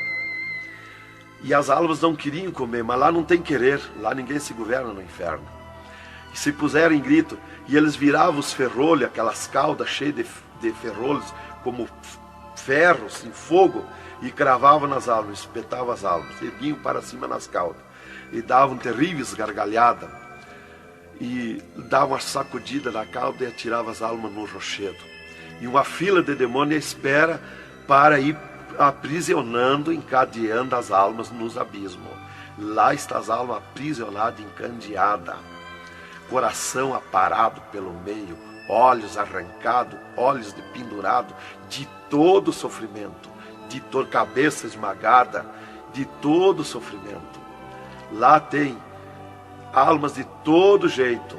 E as almas não queriam comer, mas lá não tem querer, lá ninguém se governa no inferno. E se puseram em grito, e eles viravam os ferrolhos, aquelas caudas cheias de ferrolhos, como ferros em fogo, e cravavam nas almas, espetavam as almas, erguiam para cima nas caudas, e davam terríveis gargalhadas, e davam uma sacudida na cauda e atiravam as almas no rochedo. E uma fila de demônios espera para ir aprisionando, encadeando as almas nos abismos. Lá está as almas aprisionadas, encandeadas, coração aparado pelo meio, olhos arrancados, olhos de pendurado, de todo sofrimento, de cabeça esmagada, de todo sofrimento. Lá tem almas de todo jeito.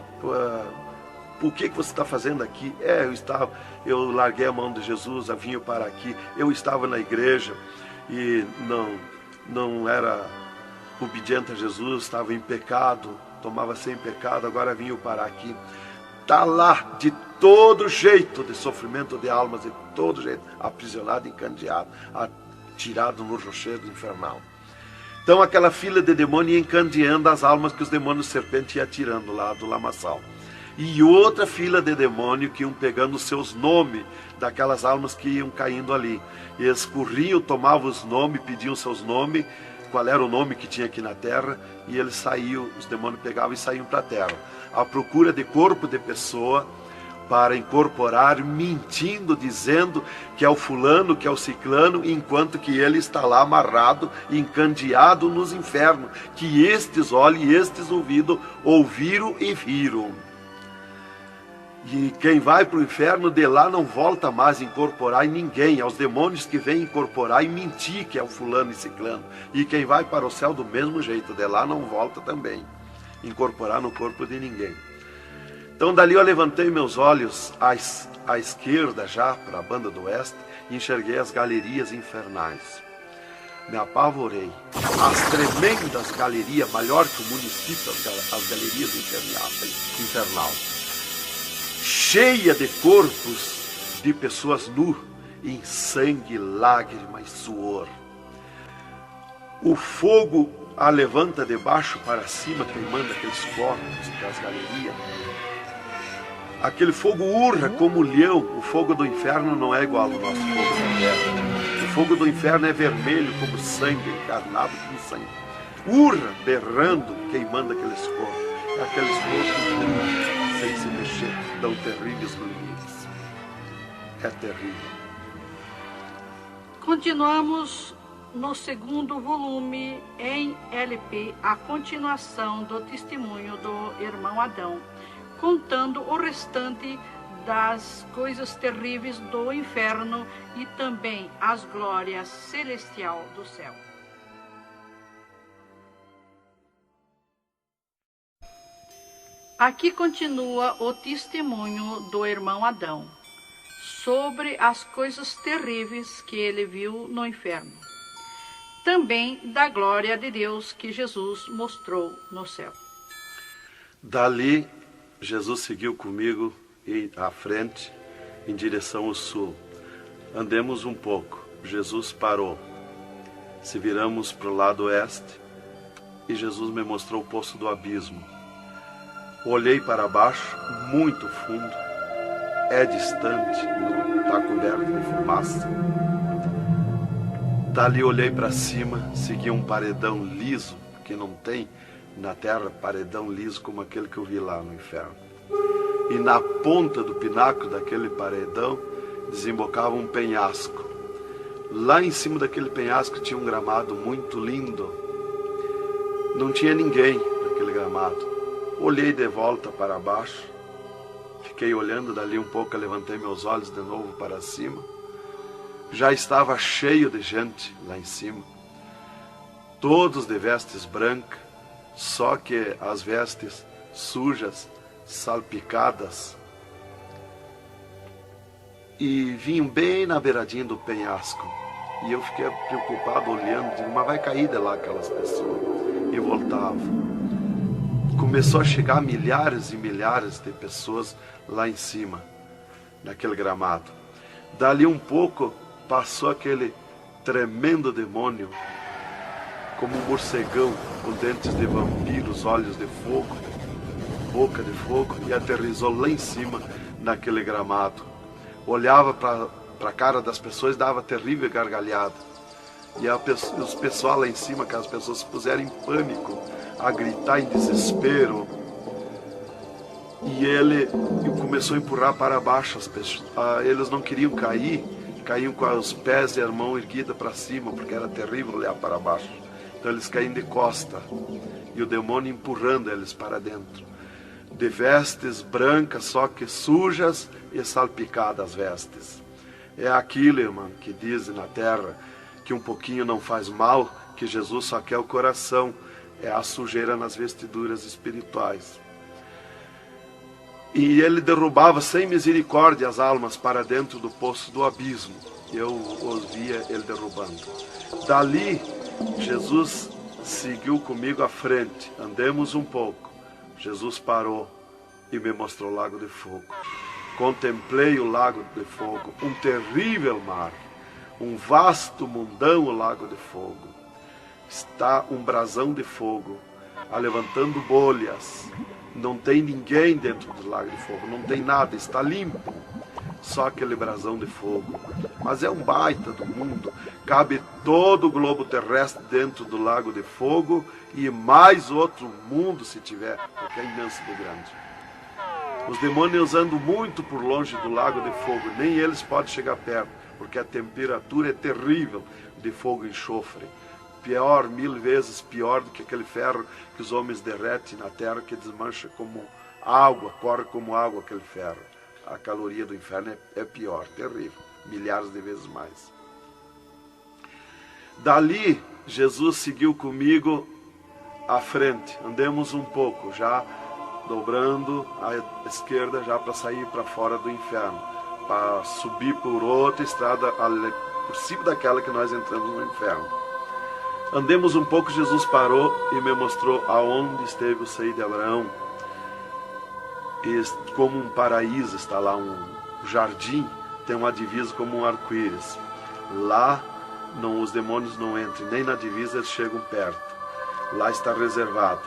O que você está fazendo aqui? Eu larguei a mão de Jesus, vim para aqui. Eu estava na igreja e não era obediente a Jesus, estava em pecado, tomava sem pecado, agora vim para aqui. Está lá de todo jeito de sofrimento de almas, de todo jeito, aprisionado, encandeado, atirado no rochedo infernal. Então aquela fila de demônios ia encandeando as almas que os demônios serpentes iam atirando lá do lamaçal. E outra fila de demônios que iam pegando os seus nomes daquelas almas que iam caindo ali. E eles corriam, tomavam os nomes, pediam seus nomes, qual era o nome que tinha aqui na terra, e eles saíam, os demônios pegavam e saíam para a terra, à procura de corpo de pessoa, para incorporar, mentindo, dizendo que é o fulano, que é o ciclano, enquanto que ele está lá amarrado, encandeado nos infernos, que estes olhos e estes ouvidos ouviram e viram. E quem vai para o inferno de lá não volta mais a incorporar em ninguém, aos demônios que vêm incorporar e mentir que é o fulano e ciclano. E quem vai para o céu do mesmo jeito, de lá não volta também, incorporar no corpo de ninguém. Então dali eu levantei meus olhos à esquerda já, para a banda do oeste, e enxerguei as galerias infernais. Me apavorei. As tremendas galerias, maior que o município, as galerias infernal, cheia de corpos de pessoas nuas, em sangue, lágrima e suor. O fogo a levanta de baixo para cima, queimando aqueles corpos das galerias. Aquele fogo urra como leão. O fogo do inferno não é igual ao nosso fogo da terra. O fogo do inferno é vermelho como sangue, encarnado como sangue. Urra, berrando, queimando aqueles corpos. Aqueles corpos sem se mexer, dão terríveis grunhidos. É terrível. Continuamos no segundo volume em LP, a continuação do testemunho do irmão Adão, contando o restante das coisas terríveis do inferno e também as glórias celestial do céu. Aqui continua o testemunho do irmão Adão sobre as coisas terríveis que ele viu no inferno, também da glória de Deus que Jesus mostrou no céu. Dali, Jesus seguiu comigo à frente, em direção ao sul. Andemos um pouco. Jesus parou. Se viramos para o lado oeste, e Jesus me mostrou o poço do abismo. Olhei para baixo, muito fundo. É distante, está coberto de fumaça. Dali olhei para cima, segui um paredão liso, que não tem na terra paredão liso como aquele que eu vi lá no inferno. E na ponta do pináculo daquele paredão desembocava um penhasco. Lá em cima daquele penhasco tinha um gramado muito lindo. Não tinha ninguém naquele gramado. Olhei de volta para baixo, fiquei olhando dali um pouco, levantei meus olhos de novo para cima. Já estava cheio de gente lá em cima, todos de vestes brancas, só que as vestes sujas, salpicadas, e vinham bem na beiradinha do penhasco. E eu fiquei preocupado olhando, digo, mas vai cair de lá aquelas pessoas. E voltava. Começou a chegar milhares e milhares de pessoas lá em cima, naquele gramado. Dali um pouco, passou aquele tremendo demônio, como um morcegão, com dentes de vampiros, olhos de fogo, boca de fogo, e aterrissou lá em cima, naquele gramado. Olhava para a cara das pessoas, dava terrível gargalhada. E os pessoal lá em cima, que as pessoas se puseram em pânico, a gritar em desespero. E ele começou a empurrar para baixo as pessoas. Eles não queriam cair, caíam com os pés e a mão erguida para cima, porque era terrível olhar para baixo. Então eles caíam de costa, e o demônio empurrando eles para dentro. De vestes brancas, só que sujas e salpicadas as vestes. É aquilo, irmão, que dizem na terra, que um pouquinho não faz mal, que Jesus só quer o coração. É a sujeira nas vestiduras espirituais. E ele derrubava sem misericórdia as almas para dentro do poço do abismo. Eu ouvia ele derrubando. Dali, Jesus seguiu comigo à frente. Andemos um pouco. Jesus parou e me mostrou o lago de fogo. Contemplei o lago de fogo, um terrível mar, um vasto mundão o lago de fogo. Está um brasão de fogo, levantando bolhas. Não tem ninguém dentro do lago de fogo, não tem nada, está limpo. só aquele brasão de fogo. Mas é um baita do mundo. Cabe todo o globo terrestre dentro do lago de fogo e mais outro mundo se tiver, porque é imenso de grande. Os demônios andam muito por longe do lago de fogo, nem eles podem chegar perto, porque a temperatura é terrível de fogo e enxofre. Pior, 1000 vezes pior do que aquele ferro que os homens derretem na terra, que desmancha como água, corre como água aquele ferro. A caloria do inferno é pior, terrível, milhares de vezes mais. Dali, Jesus seguiu comigo à frente. Andemos um pouco, já dobrando à esquerda, já para sair para fora do inferno, para subir por outra estrada, por cima daquela que nós entramos no inferno. Andemos um pouco, Jesus parou e me mostrou aonde esteve o seio de Abraão. E como um paraíso está lá, um jardim, tem uma divisa como um arco-íris. Lá os demônios não entram, nem na divisa eles chegam perto. Lá está reservado,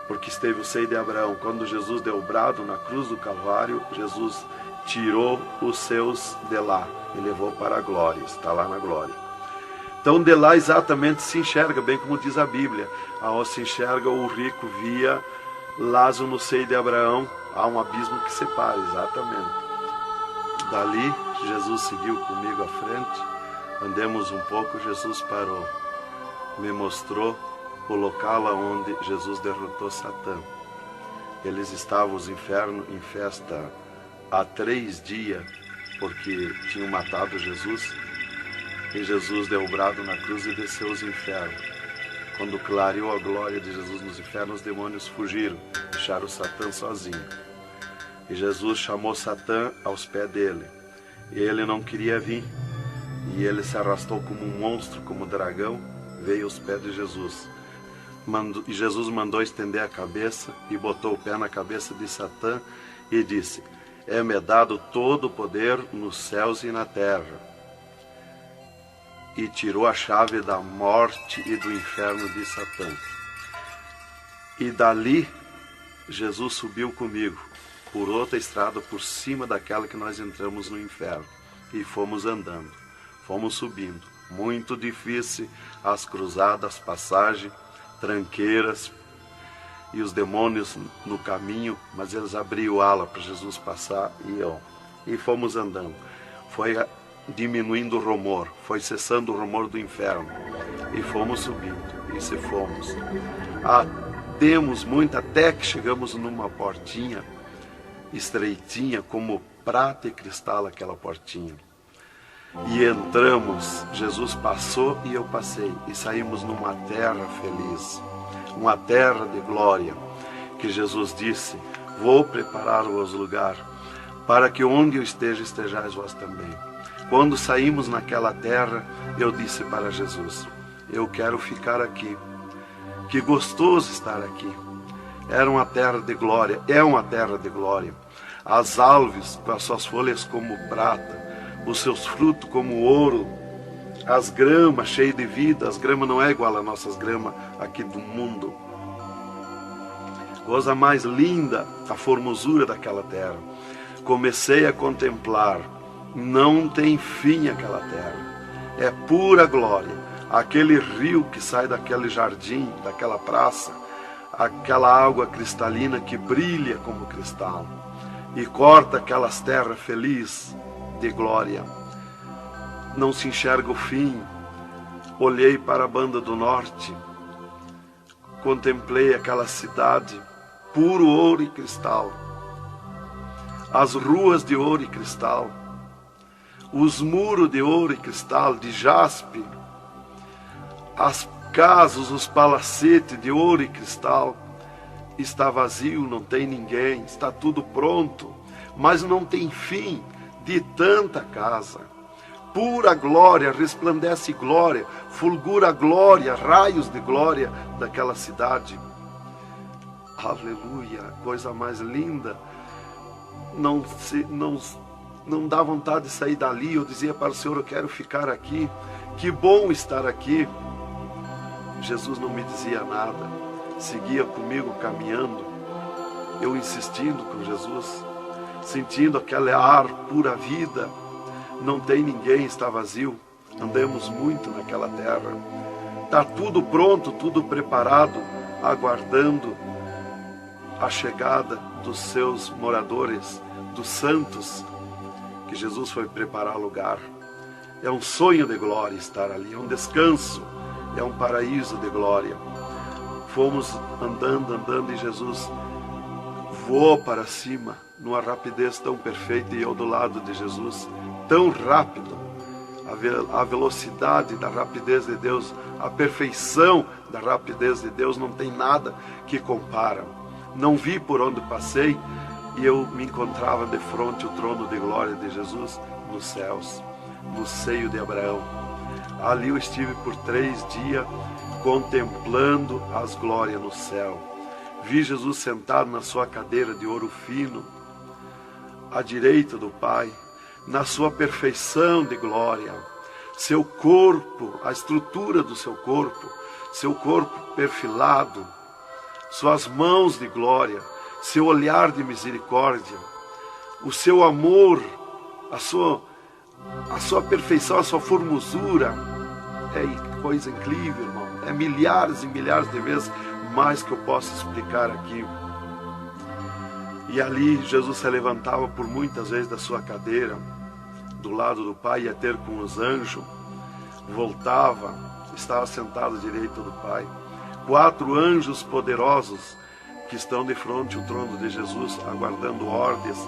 porque esteve o seio de Abraão. Quando Jesus deu o brado na cruz do Calvário, Jesus tirou os seus de lá e levou para a glória, está lá na glória. Então de lá exatamente se enxerga, bem como diz a Bíblia, aonde se enxerga o rico via Lázaro no seio de Abraão, há um abismo que separa, exatamente. Dali Jesus seguiu comigo à frente, andemos um pouco, Jesus parou, me mostrou o local onde Jesus derrotou Satã. Eles estavam, os infernos, em festa há 3 dias, porque tinham matado Jesus, e Jesus deu o brado na cruz e desceu os infernos. Quando clareou a glória de Jesus nos infernos, os demônios fugiram, deixaram Satã sozinho. E Jesus chamou Satã aos pés dele, e ele não queria vir, e ele se arrastou como um monstro, como um dragão, veio aos pés de Jesus. E Jesus mandou estender a cabeça e botou o pé na cabeça de Satã e disse: é-me dado todo o poder nos céus e na terra. E tirou a chave da morte e do inferno de Satã. E dali Jesus subiu comigo por outra estrada por cima daquela que nós entramos no inferno, e fomos andando, fomos subindo. Muito difícil as cruzadas, passagens, tranqueiras, e os demônios no caminho, mas eles abriam ala para Jesus passar e fomos andando. Foi diminuindo o rumor, foi cessando o rumor do inferno, e fomos subindo, e se fomos. Demos muito até que chegamos numa portinha estreitinha, como prata e cristal aquela portinha. E entramos, Jesus passou e eu passei, e saímos numa terra feliz, uma terra de glória, que Jesus disse: vou preparar-vos lugar, para que onde eu esteja, estejais vós também. Quando saímos naquela terra, eu disse para Jesus: eu quero ficar aqui, que gostoso estar aqui. Era uma terra de glória, é uma terra de glória. As árvores com as suas folhas como prata, os seus frutos como ouro, as gramas cheias de vida. As gramas não é igual às nossas gramas aqui do mundo. Coisa mais linda, a formosura daquela terra. Comecei a contemplar, não tem fim aquela terra, é pura glória. Aquele rio que sai daquele jardim, daquela praça, aquela água cristalina que brilha como cristal, e corta aquelas terras felizes de glória. Não se enxerga o fim. Olhei para a banda do norte, contemplei aquela cidade, puro ouro e cristal, as ruas de ouro e cristal, os muros de ouro e cristal, de jaspe, as casas, os palacetes de ouro e cristal. Está vazio, não tem ninguém, está tudo pronto, mas não tem fim de tanta casa. Pura glória, resplandece glória, fulgura glória, raios de glória daquela cidade. Aleluia, coisa mais linda. Não dá vontade de sair dali. Eu dizia para o Senhor: eu quero ficar aqui, que bom estar aqui. Jesus não me dizia nada, seguia comigo caminhando, eu insistindo com Jesus. sentindo aquele ar pura vida. Não tem ninguém, está vazio. Andamos muito naquela terra. Está tudo pronto, tudo preparado, aguardando a chegada dos seus moradores, dos santos, que Jesus foi preparar lugar. É um sonho de glória estar ali, é um descanso, é um paraíso de glória. Fomos andando e Jesus voou para cima, numa rapidez tão perfeita, e eu do lado de Jesus, tão rápido. A velocidade da rapidez de Deus, a perfeição da rapidez de Deus, não tem nada que compara. Não vi por onde passei, e eu me encontrava de frente ao trono de glória de Jesus nos céus, no seio de Abraão. Ali eu estive por 3 dias contemplando as glórias no céu. Vi Jesus sentado na sua cadeira de ouro fino, à direita do Pai, na sua perfeição de glória. Seu corpo, a estrutura do seu corpo perfilado, suas mãos de glória, seu olhar de misericórdia, o seu amor, a sua perfeição, a sua formosura. É coisa incrível, irmão. É milhares e milhares de vezes mais que eu posso explicar aqui. E ali Jesus se levantava por muitas vezes da sua cadeira, do lado do Pai, ia ter com os anjos, voltava, estava sentado à direita do Pai. 4 anjos poderosos que estão de frente ao trono de Jesus, aguardando ordens.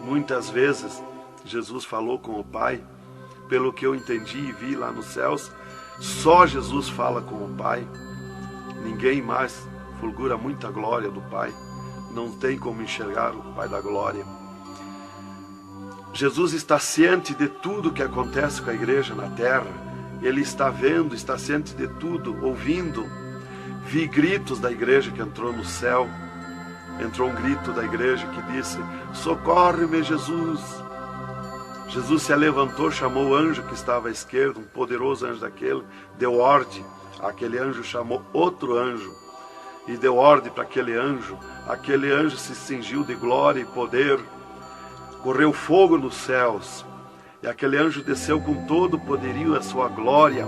Muitas vezes Jesus falou com o Pai, pelo que eu entendi e vi lá nos céus, só Jesus fala com o Pai, ninguém mais. Fulgura muita glória do Pai, não tem como enxergar o Pai da glória. Jesus está ciente de tudo que acontece com a igreja na terra, Ele está vendo, está ciente de tudo, ouvindo. Vi gritos da igreja que entrou no céu, entrou um grito da igreja que disse: socorre-me, Jesus. Jesus se levantou, chamou o anjo que estava à esquerda, um poderoso anjo daquele, deu ordem. Aquele anjo chamou outro anjo e deu ordem para aquele anjo se cingiu de glória e poder, correu fogo nos céus, e aquele anjo desceu com todo o poderio a sua glória,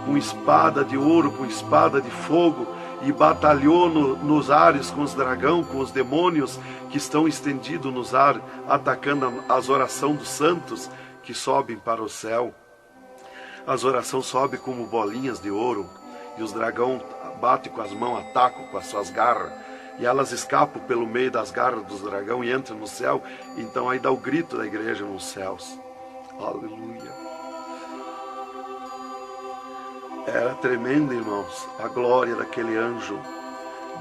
com espada de ouro, com espada de fogo, e batalhou nos ares com os dragões, com os demônios que estão estendidos nos ares, atacando as orações dos santos que sobem para o céu. As orações sobem como bolinhas de ouro, e os dragões batem com as mãos, atacam com as suas garras, e elas escapam pelo meio das garras dos dragões e entram no céu. Então aí dá o grito da igreja nos céus. Aleluia. Era tremendo, irmãos, a glória daquele anjo.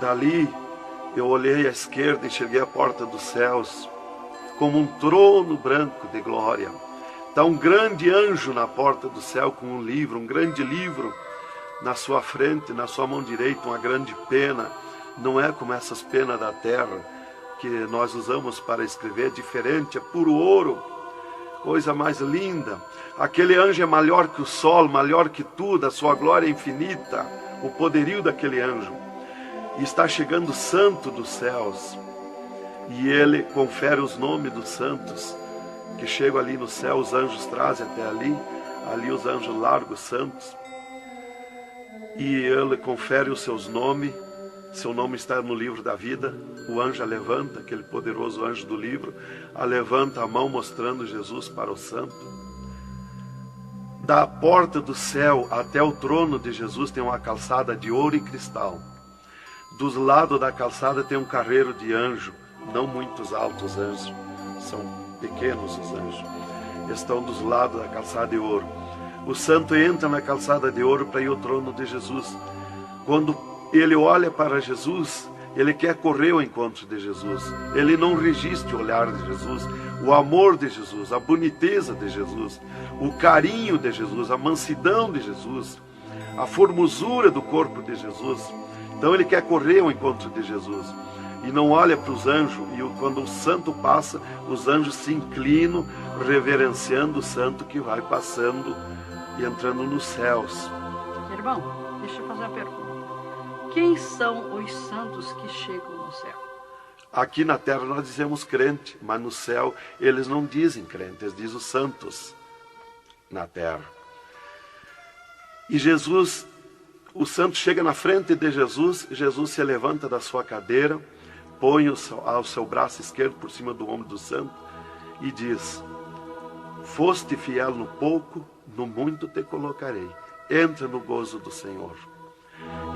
Dali eu olhei à esquerda e enxerguei a porta dos céus, como um trono branco de glória. Está um grande anjo na porta do céu com um livro, um grande livro na sua frente, na sua mão direita, uma grande pena. Não é como essas penas da terra que nós usamos para escrever, é diferente, é puro ouro, coisa mais linda. Aquele anjo é maior que o sol, maior que tudo, a sua glória é infinita, o poderio daquele anjo. E está chegando o santo dos céus, e ele confere os nomes dos santos que chegam ali no céu. Os anjos trazem até ali os anjos largos santos, e ele confere os seus nomes. Seu nome está no livro da vida. O anjo a levanta, aquele poderoso anjo do livro, a levanta a mão mostrando Jesus para o santo. Da porta do céu até o trono de Jesus tem uma calçada de ouro e cristal. Dos lados da calçada tem um carreiro de anjo, não muitos altos anjos, são pequenos os anjos. Estão dos lados da calçada de ouro. O santo entra na calçada de ouro para ir ao trono de Jesus. Quando ele olha para Jesus, ele quer correr ao encontro de Jesus. Ele não resiste o olhar de Jesus, o amor de Jesus, a boniteza de Jesus, o carinho de Jesus, a mansidão de Jesus, a formosura do corpo de Jesus. Então ele quer correr ao encontro de Jesus e não olha para os anjos. E quando o santo passa, os anjos se inclinam, reverenciando o santo que vai passando e entrando nos céus. Irmão, deixa eu fazer uma pergunta. Quem são os santos que chegam no céu? Aqui na terra nós dizemos crente, mas no céu eles não dizem crente, eles dizem os santos na terra. E Jesus, o santo chega na frente de Jesus, Jesus se levanta da sua cadeira, põe o seu braço esquerdo por cima do ombro do santo e diz: foste fiel no pouco, no muito te colocarei. Entra no gozo do Senhor.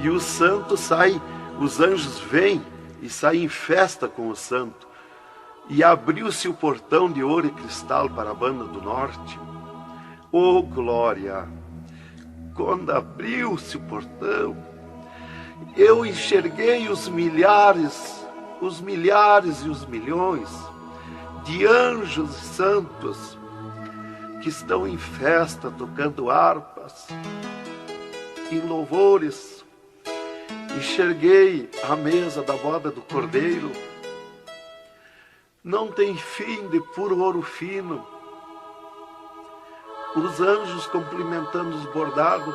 E o santo sai, os anjos vêm e saem em festa com o santo. E abriu-se o portão de ouro e cristal para a banda do norte. Oh, glória! Quando abriu-se o portão, eu enxerguei os milhares e os milhões de anjos e santos que estão em festa, tocando harpas, em louvores. Enxerguei a mesa da boda do Cordeiro, não tem fim, de puro ouro fino. Os anjos cumprimentando os bordados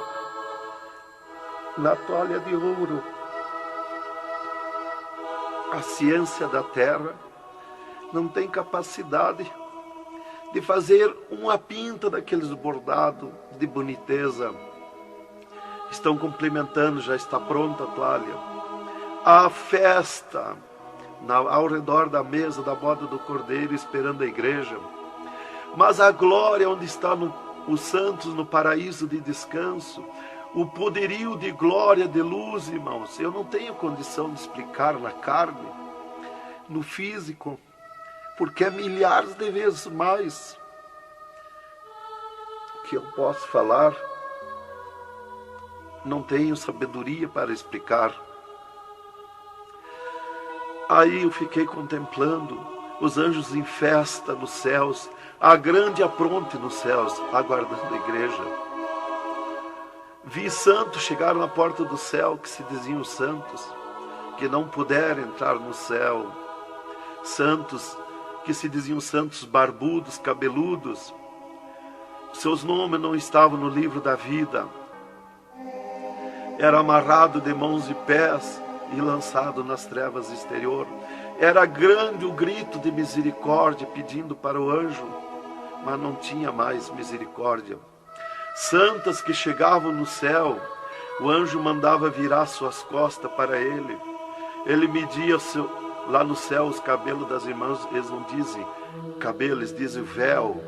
na toalha de ouro. A ciência da terra não tem capacidade de fazer uma pinta daqueles bordados de boniteza. Estão cumprimentando, já está pronta a toalha. A festa ao redor da mesa da boda do Cordeiro, esperando a igreja. Mas a glória onde estão os santos no paraíso de descanso, o poderio de glória, de luz, irmãos, eu não tenho condição de explicar na carne, no físico, porque é milhares de vezes mais que eu posso falar. Não tenho sabedoria para explicar. Aí eu fiquei contemplando os anjos em festa nos céus, a grande apronte nos céus, aguardando a igreja. Vi santos chegar na porta do céu, que se diziam santos, que não puderam entrar no céu. Santos que se diziam santos barbudos, cabeludos. Seus nomes não estavam no livro da vida. Era amarrado de mãos e pés e lançado nas trevas exterior. Era grande o grito de misericórdia pedindo para o anjo, mas não tinha mais misericórdia. Santas que chegavam no céu, o anjo mandava virar suas costas para ele. Ele media lá no céu os cabelos das irmãs, eles não dizem cabelo, eles dizem véu.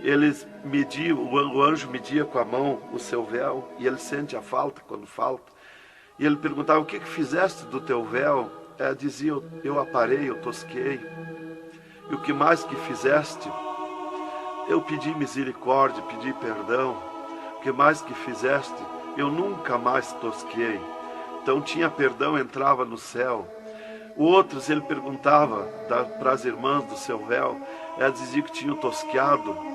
Eles mediam, o anjo media com a mão o seu véu, e ele sente a falta quando falta. E ele perguntava: o que fizeste do teu véu? Ela dizia: eu aparei, eu tosquei. E o que mais que fizeste? Eu pedi misericórdia, pedi perdão. O que mais que fizeste? Eu nunca mais tosquei. Então tinha perdão, entrava no céu. Outros ele perguntava para as irmãs do seu véu, elas diziam que tinham tosqueado.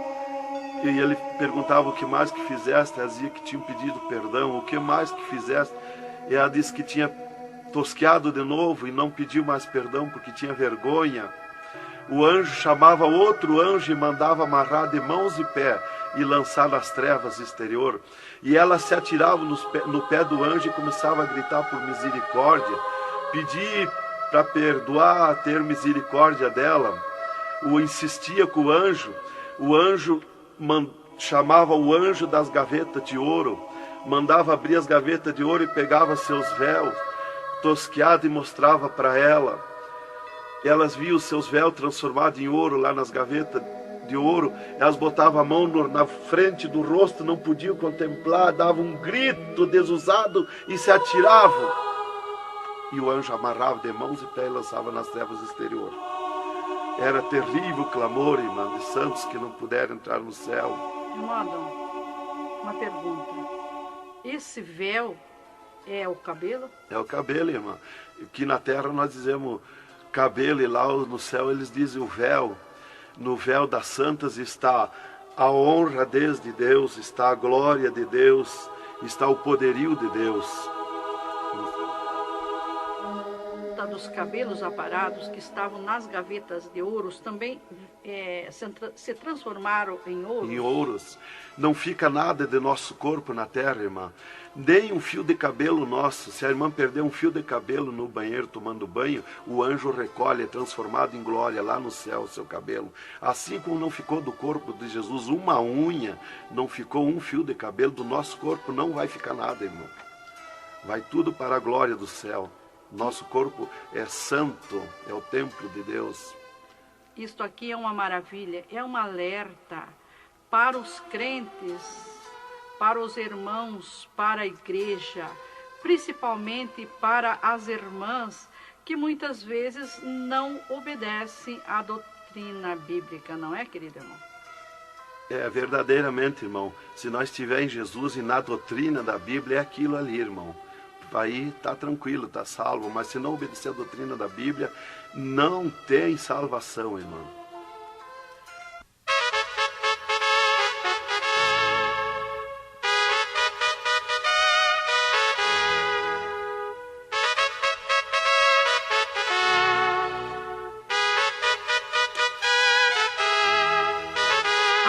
E ele perguntava: o que mais que fizeste? Ela dizia que tinham pedido perdão. O que mais que fizeste? E ela disse que tinha tosqueado de novo e não pediu mais perdão porque tinha vergonha. O anjo chamava outro anjo e mandava amarrar de mãos e pé e lançar nas trevas exterior. E ela se atirava no pé do anjo e começava a gritar por misericórdia, pedir para perdoar, ter misericórdia dela. Insistia com o anjo chamava o anjo das gavetas de ouro, mandava abrir as gavetas de ouro e pegava seus véus tosqueados e mostrava para ela. Elas viam os seus véus transformados em ouro lá nas gavetas de ouro. Elas botavam a mão na frente do rosto, não podiam contemplar, davam um grito desusado e se atiravam. E o anjo amarrava de mãos e pés e lançava nas trevas exterior. Era terrível o clamor, irmã, de santos que não puderam entrar no céu. Irmão Adão, uma pergunta. Esse véu é o cabelo? É o cabelo, irmã. Aqui na terra nós dizemos cabelo, e lá no céu eles dizem o véu. No véu das santas está a honra de Deus, está a glória de Deus, está o poderio de Deus. Está dos cabelos aparados que estavam nas gavetas de ouros também se transformaram em ouros? Em ouros. Não fica nada de nosso corpo na terra, irmã. Nem um fio de cabelo nosso. Se a irmã perder um fio de cabelo no banheiro tomando banho, o anjo recolhe, é transformado em glória lá no céu o seu cabelo. Assim como não ficou do corpo de Jesus uma unha, não ficou um fio de cabelo, do nosso corpo não vai ficar nada, irmão. Vai tudo para a glória do céu. Nosso corpo é santo, é o templo de Deus. Isto aqui é uma maravilha, é um alerta para os crentes, para os irmãos, para a igreja, principalmente para as irmãs que muitas vezes não obedecem à doutrina bíblica, não é, querido irmão? É, verdadeiramente, irmão. Se nós estivermos em Jesus e na doutrina da Bíblia, é aquilo ali, irmão. Aí está tranquilo, está salvo. Mas se não obedecer a doutrina da Bíblia, não tem salvação, irmão.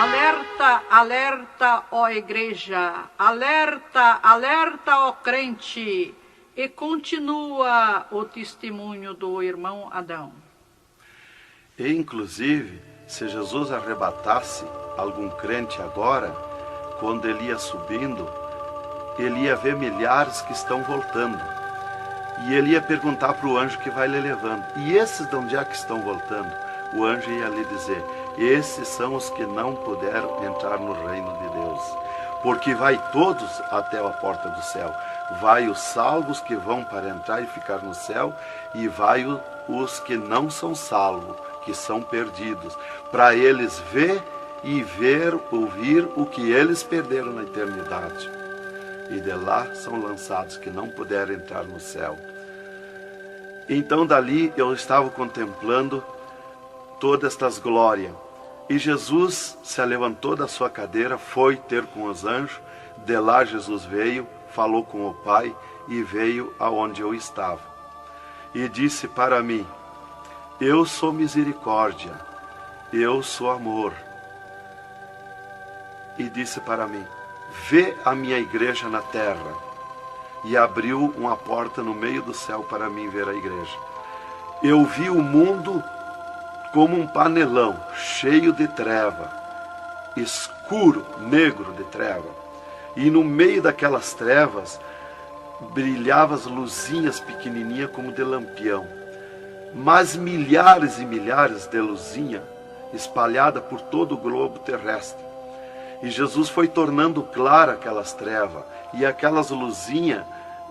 Alerta, alerta, ó igreja, alerta, alerta, ó crente. E continua o testemunho do irmão Adão. E, inclusive, se Jesus arrebatasse algum crente agora, quando ele ia subindo, ele ia ver milhares que estão voltando. E ele ia perguntar para o anjo que vai lhe levando. E esses de onde é que estão voltando? O anjo ia lhe dizer: esses são os que não puderam entrar no reino de Deus. Porque vai todos até a porta do céu. Vai os salvos que vão para entrar e ficar no céu, e vai os que não são salvos, que são perdidos, para eles ouvir o que eles perderam na eternidade. E de lá são lançados que não puderam entrar no céu. Então dali eu estava contemplando todas estas glórias. E Jesus se levantou da sua cadeira, foi ter com os anjos. De lá Jesus veio, falou com o Pai e veio aonde eu estava. E disse para mim: eu sou misericórdia, eu sou amor. E disse para mim: vê a minha igreja na terra. E abriu uma porta no meio do céu para mim ver a igreja. Eu vi o mundo como um panelão, cheio de treva, escuro, negro de treva. E no meio daquelas trevas, brilhavam as luzinhas pequenininhas como de lampião. Mas milhares e milhares de luzinhas espalhadas por todo o globo terrestre. E Jesus foi tornando clara aquelas trevas. E aquelas luzinhas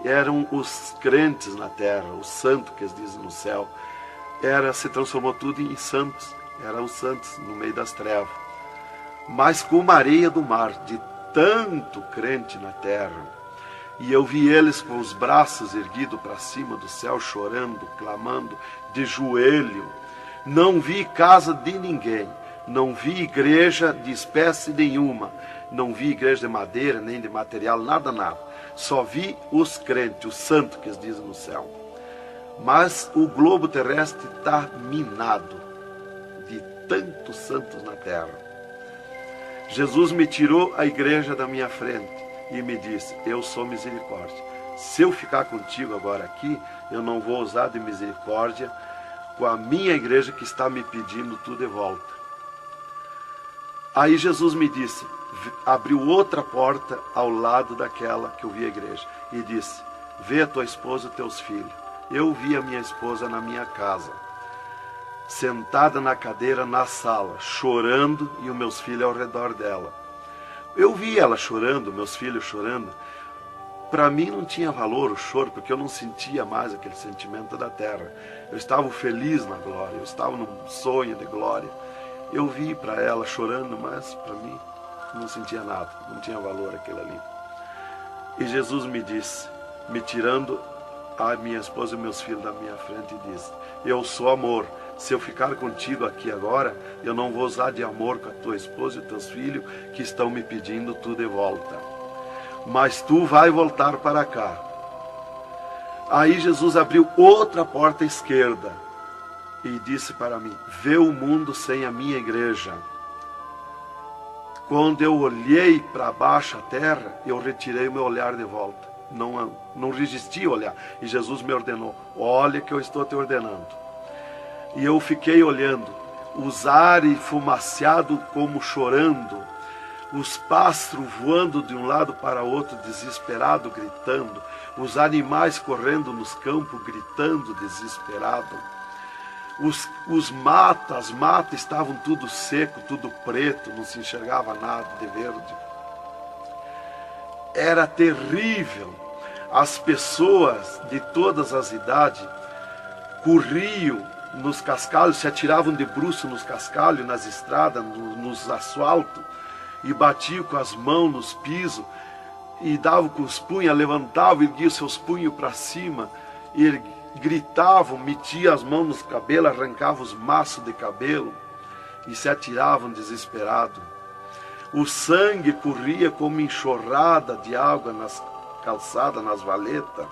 eram os crentes na terra, os santos que eles dizem no céu. Se transformou tudo em santos. Eram os santos no meio das trevas. Mas como a areia do mar, de tanto crente na terra. E eu vi eles com os braços erguidos para cima do céu, chorando, clamando, de joelho. Não vi casa de ninguém. Não vi igreja de espécie nenhuma. Não vi igreja de madeira, nem de material, nada, nada. Só vi os crentes, os santos que eles dizem no céu. Mas o globo terrestre está minado de tantos santos na terra. Jesus me tirou a igreja da minha frente e me disse: eu sou misericórdia. Se eu ficar contigo agora aqui, eu não vou usar de misericórdia com a minha igreja que está me pedindo tudo de volta. Aí Jesus me disse, abriu outra porta ao lado daquela que eu vi a igreja e disse: vê a tua esposa e teus filhos. Eu vi a minha esposa na minha casa, sentada na cadeira na sala, chorando, e os meus filhos ao redor dela. Eu vi ela chorando, meus filhos chorando. Para mim não tinha valor o choro, porque eu não sentia mais aquele sentimento da terra. Eu estava feliz na glória, eu estava num sonho de glória. Eu vi para ela chorando, mas para mim não sentia nada, não tinha valor aquilo ali. E Jesus me disse, me tirando a minha esposa e meus filhos da minha frente, e disse: eu sou amor. Se eu ficar contigo aqui agora, eu não vou usar de amor com a tua esposa e teus filhos que estão me pedindo tu de volta. Mas tu vai voltar para cá. Aí Jesus abriu outra porta à esquerda e disse para mim: vê o mundo sem a minha igreja. Quando eu olhei para baixo a terra, eu retirei o meu olhar de volta. Não resisti a olhar. E Jesus me ordenou: olha que eu estou te ordenando. E eu fiquei olhando, os ares fumaciados como chorando, os pássaros voando de um lado para outro, desesperado, gritando, os animais correndo nos campos, gritando, desesperado. As matas estavam tudo seco, tudo preto, não se enxergava nada de verde. Era terrível. As pessoas de todas as idades corriam nos cascalhos, se atiravam de bruços nos cascalhos, nas estradas, nos asfaltos, e batiam com as mãos nos pisos, e davam com os punhos, levantavam, erguiam seus punhos para cima, e gritavam, metiam as mãos nos cabelos, arrancavam os maços de cabelo, e se atiravam desesperados. O sangue corria como enxurrada de água nas calçadas, nas valetas.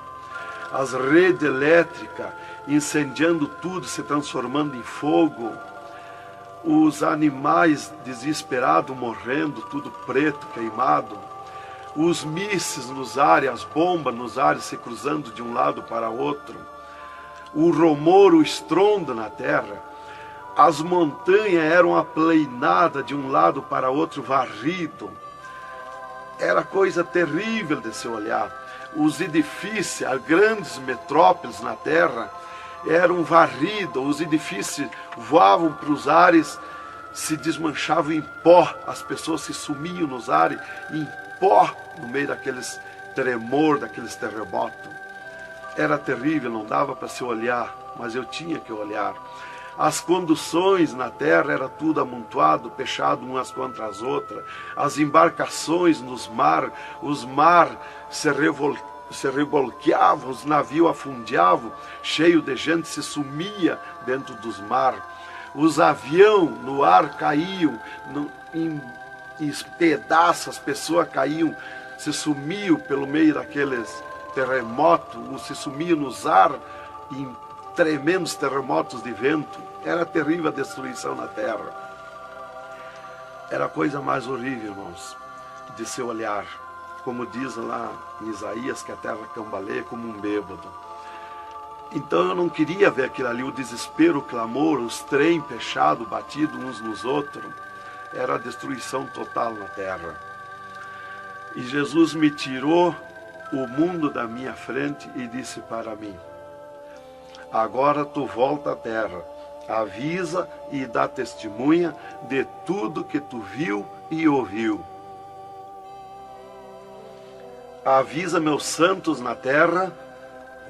As redes elétricas incendiando tudo, se transformando em fogo. Os animais desesperados morrendo, tudo preto, queimado. Os mísseis nos ares, as bombas nos ares se cruzando de um lado para outro. O rumor, o estrondo na terra. As montanhas eram aplainadas de um lado para outro, varrido. Era coisa terrível de se olhar. Os edifícios, as grandes metrópoles na terra, eram varridos. Os edifícios voavam para os ares, se desmanchavam em pó. As pessoas se sumiam nos ares em pó, no meio daqueles tremor, daqueles terremotos. Era terrível, não dava para se olhar, mas eu tinha que olhar. As conduções na terra era tudo amontoado, fechado umas contra as outras. As embarcações nos mar, os mar se revolqueavam, os navios afundiavam, cheio de gente, se sumia dentro dos mar. Os aviões no ar caíam em pedaços, as pessoas caíam, se sumiam pelo meio daqueles terremotos, se sumiam nos ar em tremendos terremotos de vento. Era terrível a destruição na terra. Era a coisa mais horrível, irmãos, de se olhar. Como diz lá em Isaías, que a terra cambaleia como um bêbado. Então eu não queria ver aquilo ali, o desespero, o clamor, os trem fechados, batidos uns nos outros. Era a destruição total na terra. E Jesus me tirou o mundo da minha frente e disse para mim: agora tu volta à terra, avisa e dá testemunha de tudo que tu viu e ouviu. Avisa meus santos na terra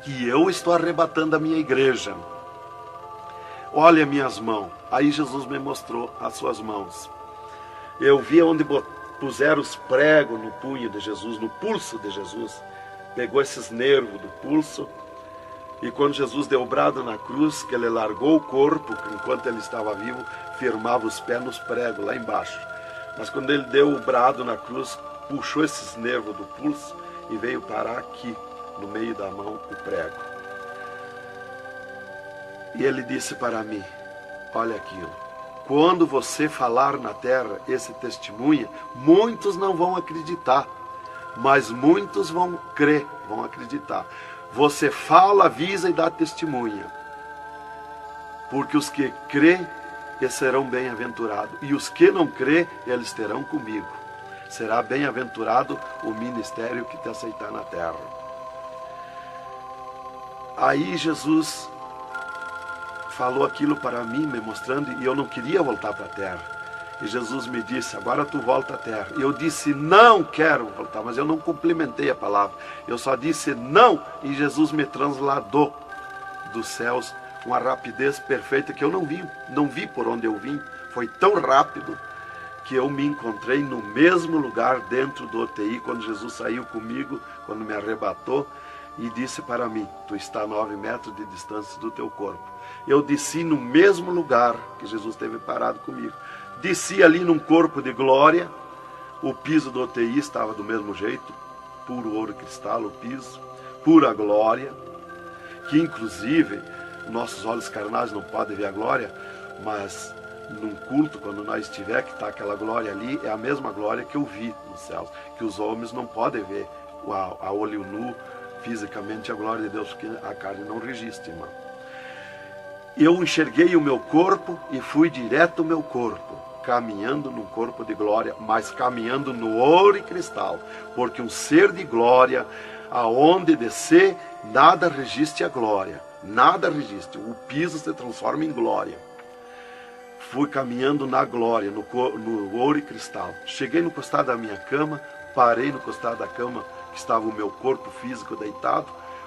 que eu estou arrebatando a minha igreja. Olha minhas mãos. Aí Jesus me mostrou as suas mãos. Eu vi onde puseram os pregos no punho de Jesus, no pulso de Jesus. Pegou esses nervos do pulso. E quando Jesus deu o brado na cruz, que ele largou o corpo, enquanto ele estava vivo, firmava os pés nos pregos lá embaixo. Mas quando ele deu o brado na cruz, puxou esses nervos do pulso e veio parar aqui, no meio da mão, o prego. E ele disse para mim: olha aquilo, quando você falar na terra esse testemunho, muitos não vão acreditar, mas muitos vão crer, vão acreditar. Você fala, avisa e dá testemunha. Porque os que crêem, eles serão bem-aventurados. E os que não crêem, eles terão comigo. Será bem-aventurado o ministério que te aceitar na terra. Aí Jesus falou aquilo para mim, me mostrando, e eu não queria voltar para a terra. E Jesus me disse: agora tu volta à terra. E eu disse: não quero voltar, mas eu não complementei a palavra. Eu só disse não, e Jesus me transladou dos céus com uma rapidez perfeita que eu não vi por onde eu vim. Foi tão rápido que eu me encontrei no mesmo lugar dentro do UTI, quando Jesus saiu comigo, quando me arrebatou, e disse para mim: tu está a 9 metros de distância do teu corpo. Eu desci no mesmo lugar que Jesus esteve parado comigo. Desci ali num corpo de glória. O piso do UTI estava do mesmo jeito, puro ouro cristal o piso, pura glória. que inclusive nossos olhos carnais não podem ver a glória, mas num culto, quando nós estiver, que está aquela glória ali, é a mesma glória que eu vi nos céus, que os homens não podem ver a olho nu, fisicamente, a glória de Deus, porque a carne não resiste, irmão. Eu enxerguei o meu corpo e fui direto ao meu corpo, caminhando num corpo de glória, mas caminhando no ouro e cristal, porque um ser de glória, aonde descer, nada resiste a glória, nada resiste, o piso se transforma em glória. Fui caminhando na glória, no ouro e cristal. Cheguei no costado da minha cama, parei no costado da cama, que estava o meu corpo físico deitado,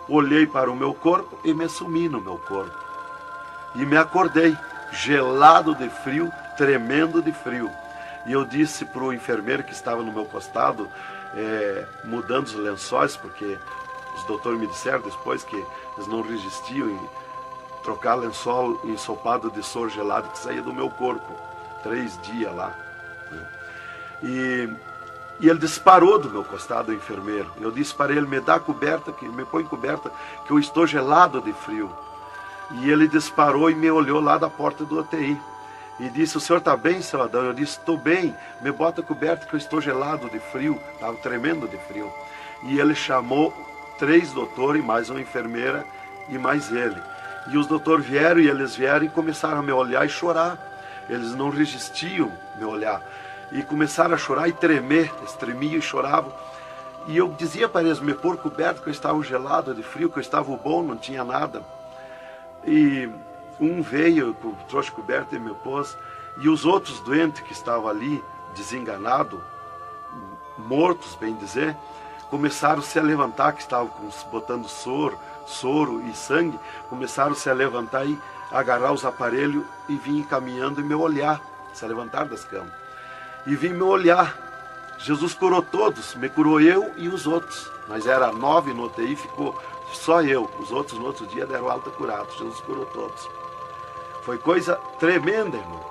olhei para o meu corpo e me sumi no meu corpo. E me acordei, gelado de frio, tremendo de frio. E eu disse para o enfermeiro que estava no meu costado, mudando os lençóis, porque os doutores me disseram depois que eles não resistiam em trocar lençol ensopado de soro gelado que saía do meu corpo. 3 dias lá. E ele disparou do meu costado, o enfermeiro. Eu disse para ele, me dá coberta, me põe coberta, que eu estou gelado de frio. E ele disparou e me olhou lá da porta do UTI. E disse, o senhor está bem, seu Adão? Eu disse, estou bem, me bota coberta que eu estou gelado de frio. Estava tremendo de frio. E ele chamou 3 doutores, mais uma enfermeira e mais ele. E os doutores vieram, e eles vieram e começaram a me olhar e chorar. Eles não resistiam me olhar. E começaram a chorar e tremer, eles tremiam e choravam. E eu dizia para eles me pôr coberto, que eu estava gelado de frio, que eu estava bom, não tinha nada. E um veio, trouxe coberto e me pôs. E os outros doentes que estavam ali, desenganados, mortos, bem dizer, começaram a se levantar, que estavam botando soro e sangue, começaram a se levantar e agarrar os aparelhos e vir caminhando e me olhar, se levantar das camas. E vim me olhar. Jesus curou todos, me curou eu e os outros. Mas era 9 no UTI, ficou só eu. Os outros no outro dia deram alta curados. Jesus curou todos. Foi coisa tremenda, irmão.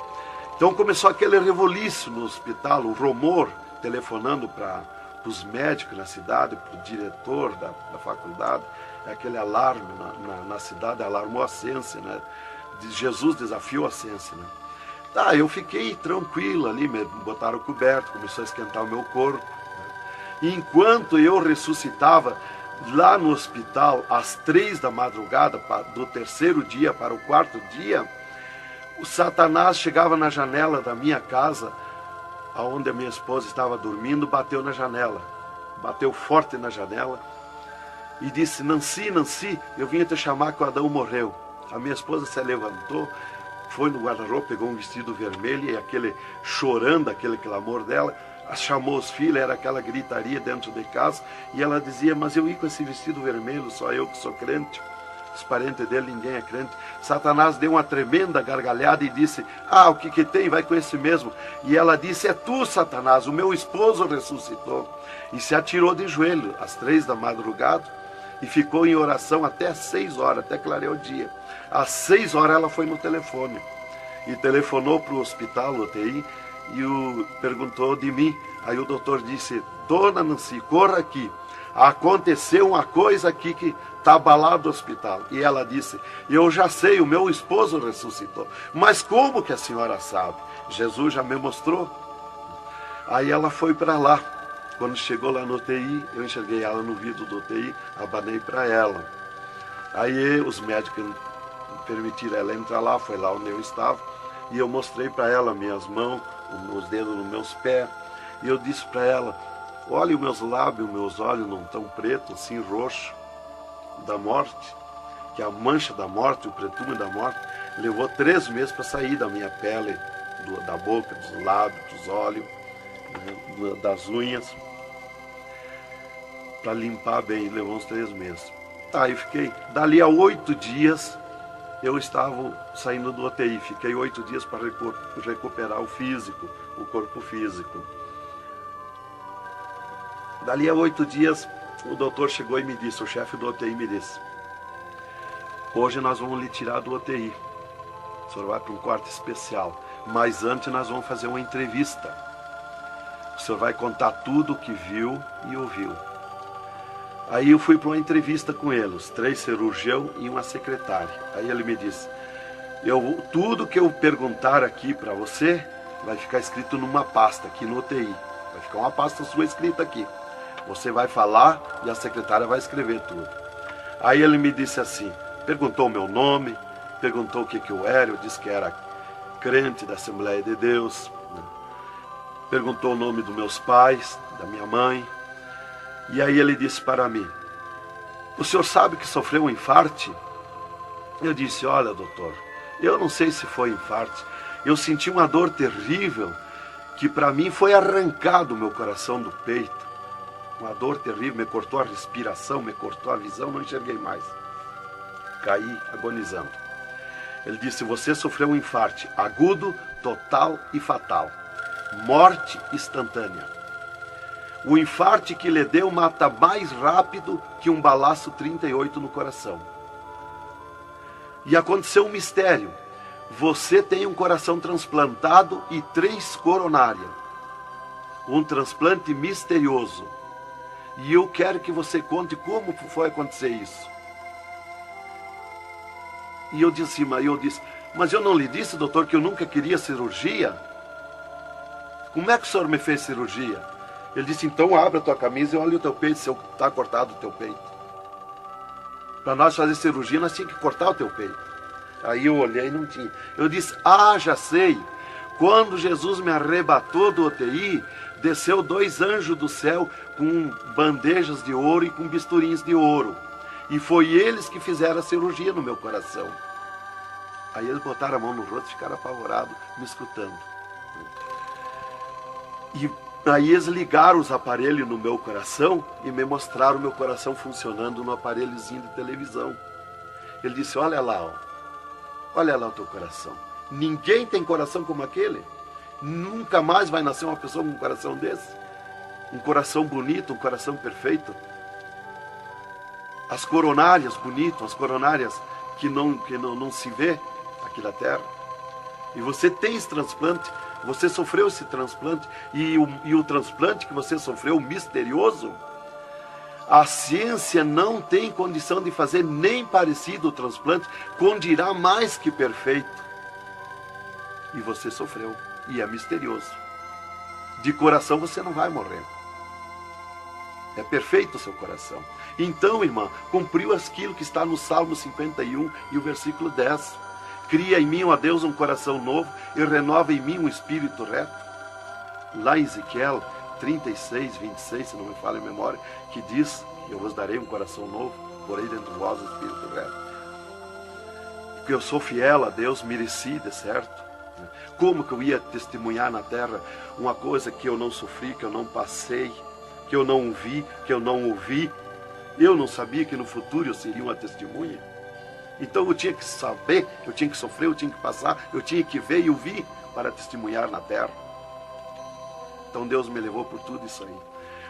Então começou aquele revoluíço no hospital, o rumor, telefonando para os médicos na cidade, para o diretor da faculdade, aquele alarme na cidade, alarmou a ciência, né? Jesus desafiou a ciência, né? Tá, eu fiquei tranquilo ali, me botaram coberto, começou a esquentar o meu corpo, né? E enquanto eu ressuscitava lá no hospital, às 3 da madrugada, do 3º dia para o 4º dia, o Satanás chegava na janela da minha casa, onde a minha esposa estava dormindo, bateu na janela, bateu forte na janela, e disse, Nancy, Nancy, eu vim te chamar que o Adão morreu. A minha esposa se levantou, foi no guarda-roupa, pegou um vestido vermelho, e aquele chorando, aquele clamor dela, chamou os filhos, era aquela gritaria dentro de casa, e ela dizia, mas eu ia com esse vestido vermelho, só eu que sou crente, os parentes dele, ninguém é crente. Satanás deu uma tremenda gargalhada e disse, o que tem, vai com esse mesmo. E ela disse, é tu, Satanás, o meu esposo ressuscitou. E se atirou de joelho, às 3 da madrugada, e ficou em oração até às 6 horas, até clarear o dia. Às 6 horas ela foi no telefone, e telefonou para o hospital, UTI, e perguntou de mim. Aí o doutor disse, dona Nancy, corra aqui, aconteceu uma coisa aqui que está abalado o hospital. E ela disse, eu já sei, o meu esposo ressuscitou. Mas como que a senhora sabe? Jesus já me mostrou. Aí ela foi para lá. Quando chegou lá no UTI, eu enxerguei ela no vidro do UTI, abanei para ela. Aí os médicos permitiram ela entrar lá, foi lá onde eu estava, e eu mostrei para ela minhas mãos, os dedos nos meus pés, e eu disse para ela, olha os meus lábios, meus olhos não estão pretos, assim roxo, da morte, que a mancha da morte, o pretume da morte, levou 3 meses para sair da minha pele, da boca, dos lábios, dos olhos, das unhas, para limpar bem, levou uns 3 meses. Tá, eu fiquei, dali a 8 dias, eu estava saindo do UTI, fiquei 8 dias para recuperar o físico, o corpo físico. Dali a 8 dias, o doutor chegou e me disse, o chefe do UTI me disse, hoje nós vamos lhe tirar do UTI, o senhor vai para um quarto especial, mas antes nós vamos fazer uma entrevista. O senhor vai contar tudo o que viu e ouviu. Aí eu fui para uma entrevista com ele, os 3 cirurgiões e uma secretária. Aí ele me disse, tudo que eu perguntar aqui para você vai ficar escrito numa pasta aqui no UTI. Vai ficar uma pasta sua escrita aqui. Você vai falar e a secretária vai escrever tudo. Aí ele me disse assim, perguntou o meu nome, perguntou o que eu era, eu disse que era crente da Assembleia de Deus, né? Perguntou o nome dos meus pais, da minha mãe. E aí ele disse para mim, o senhor sabe que sofreu um infarte? Eu disse, olha doutor, eu não sei se foi infarte, eu senti uma dor terrível, que para mim foi arrancado o meu coração do peito. Uma dor terrível, me cortou a respiração, me cortou a visão, não enxerguei mais. Caí agonizando. Ele disse, você sofreu um infarte agudo, total e fatal. Morte instantânea. O infarte que lhe deu mata mais rápido que um balaço 38 no coração. E aconteceu um mistério. Você tem um coração transplantado e 3 coronárias. Um transplante misterioso. E eu quero que você conte como foi acontecer isso. E eu disse, mas eu não lhe disse, doutor, que eu nunca queria cirurgia? Como é que o senhor me fez cirurgia? Ele disse, então abre a tua camisa e olha o teu peito, se está cortado o teu peito. Para nós fazer cirurgia, nós tínhamos que cortar o teu peito. Aí eu olhei e não tinha. Eu disse, já sei. Quando Jesus me arrebatou do UTI, desceu 2 anjos do céu com bandejas de ouro e com bisturins de ouro. E foi eles que fizeram a cirurgia no meu coração. Aí eles botaram a mão no rosto e ficaram apavorados, me escutando. E aí eles ligaram os aparelhos no meu coração e me mostraram o meu coração funcionando no aparelhozinho de televisão. Ele disse, olha lá o teu coração. Ninguém tem coração como aquele. Nunca mais vai nascer uma pessoa com um coração desse. Um coração bonito, um coração perfeito. As coronárias bonitas, as coronárias que não se vê aqui na terra. E você tem esse transplante, você sofreu esse transplante, e o transplante que você sofreu, misterioso, a ciência não tem condição de fazer nem parecido o transplante, com dirá mais que perfeito. E você sofreu, e é misterioso. De coração você não vai morrer. É perfeito o seu coração. Então, irmã, cumpriu aquilo que está no Salmo 51 e o versículo 10. Cria em mim, ó Deus, um coração novo e renova em mim um espírito reto. Lá em Ezequiel 36, 26, se não me falha a memória, que diz, eu vos darei um coração novo, porei dentro de vós o espírito reto. Porque eu sou fiel a Deus, mereci, de certo. Como que eu ia testemunhar na terra uma coisa que eu não sofri, que eu não passei, que eu não vi, que eu não ouvi? Eu não sabia que no futuro eu seria uma testemunha. Então eu tinha que saber, eu tinha que sofrer, eu tinha que passar, eu tinha que ver e ouvir para testemunhar na terra. Então Deus me levou por tudo isso aí.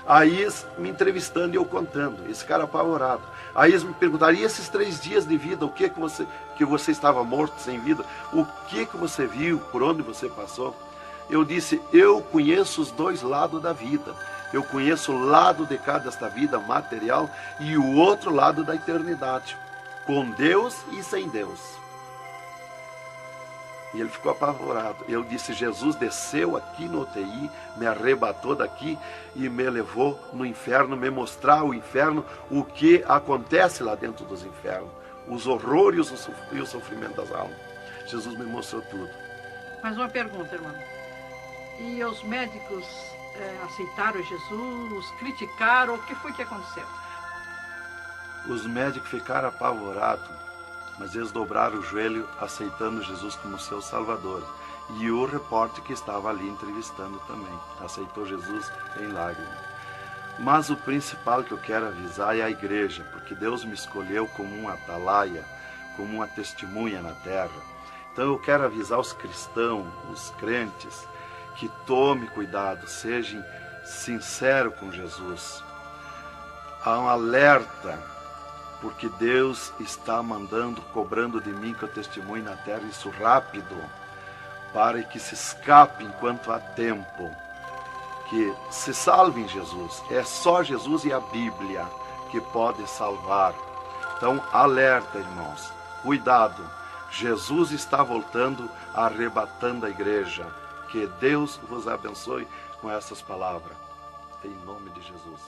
Aí eles me entrevistando e eu contando, esse cara apavorado. Aí eles me perguntaram, e esses 3 dias de vida, o que você estava morto, sem vida? O que você viu, por onde você passou? Eu disse, eu conheço os 2 lados da vida. Eu conheço o lado de cá desta vida material e o outro lado da eternidade, com Deus e sem Deus. E ele ficou apavorado. Eu disse, Jesus desceu aqui no UTI, me arrebatou daqui e me levou no inferno, me mostrar o inferno, o que acontece lá dentro dos infernos, os horrores e o sofrimento das almas. Jesus me mostrou tudo. Mais uma pergunta, irmão. E os médicos aceitaram Jesus, criticaram, o que foi que aconteceu? Os médicos ficaram apavorados, mas eles dobraram o joelho aceitando Jesus como seu Salvador. E o repórter que estava ali entrevistando também aceitou Jesus em lágrimas. Mas o principal que eu quero avisar é a igreja, porque Deus me escolheu como uma atalaia, como uma testemunha na terra. Então eu quero avisar os cristãos, os crentes, que tome cuidado, seja sincero com Jesus. Há um alerta, porque Deus está cobrando de mim que eu testemunhe na terra isso rápido, para que se escape enquanto há tempo, que se salve em Jesus. É só Jesus e a Bíblia que pode salvar. Então, alerta, irmãos, cuidado, Jesus está voltando, arrebatando a igreja. Que Deus vos abençoe com essas palavras. Em nome de Jesus.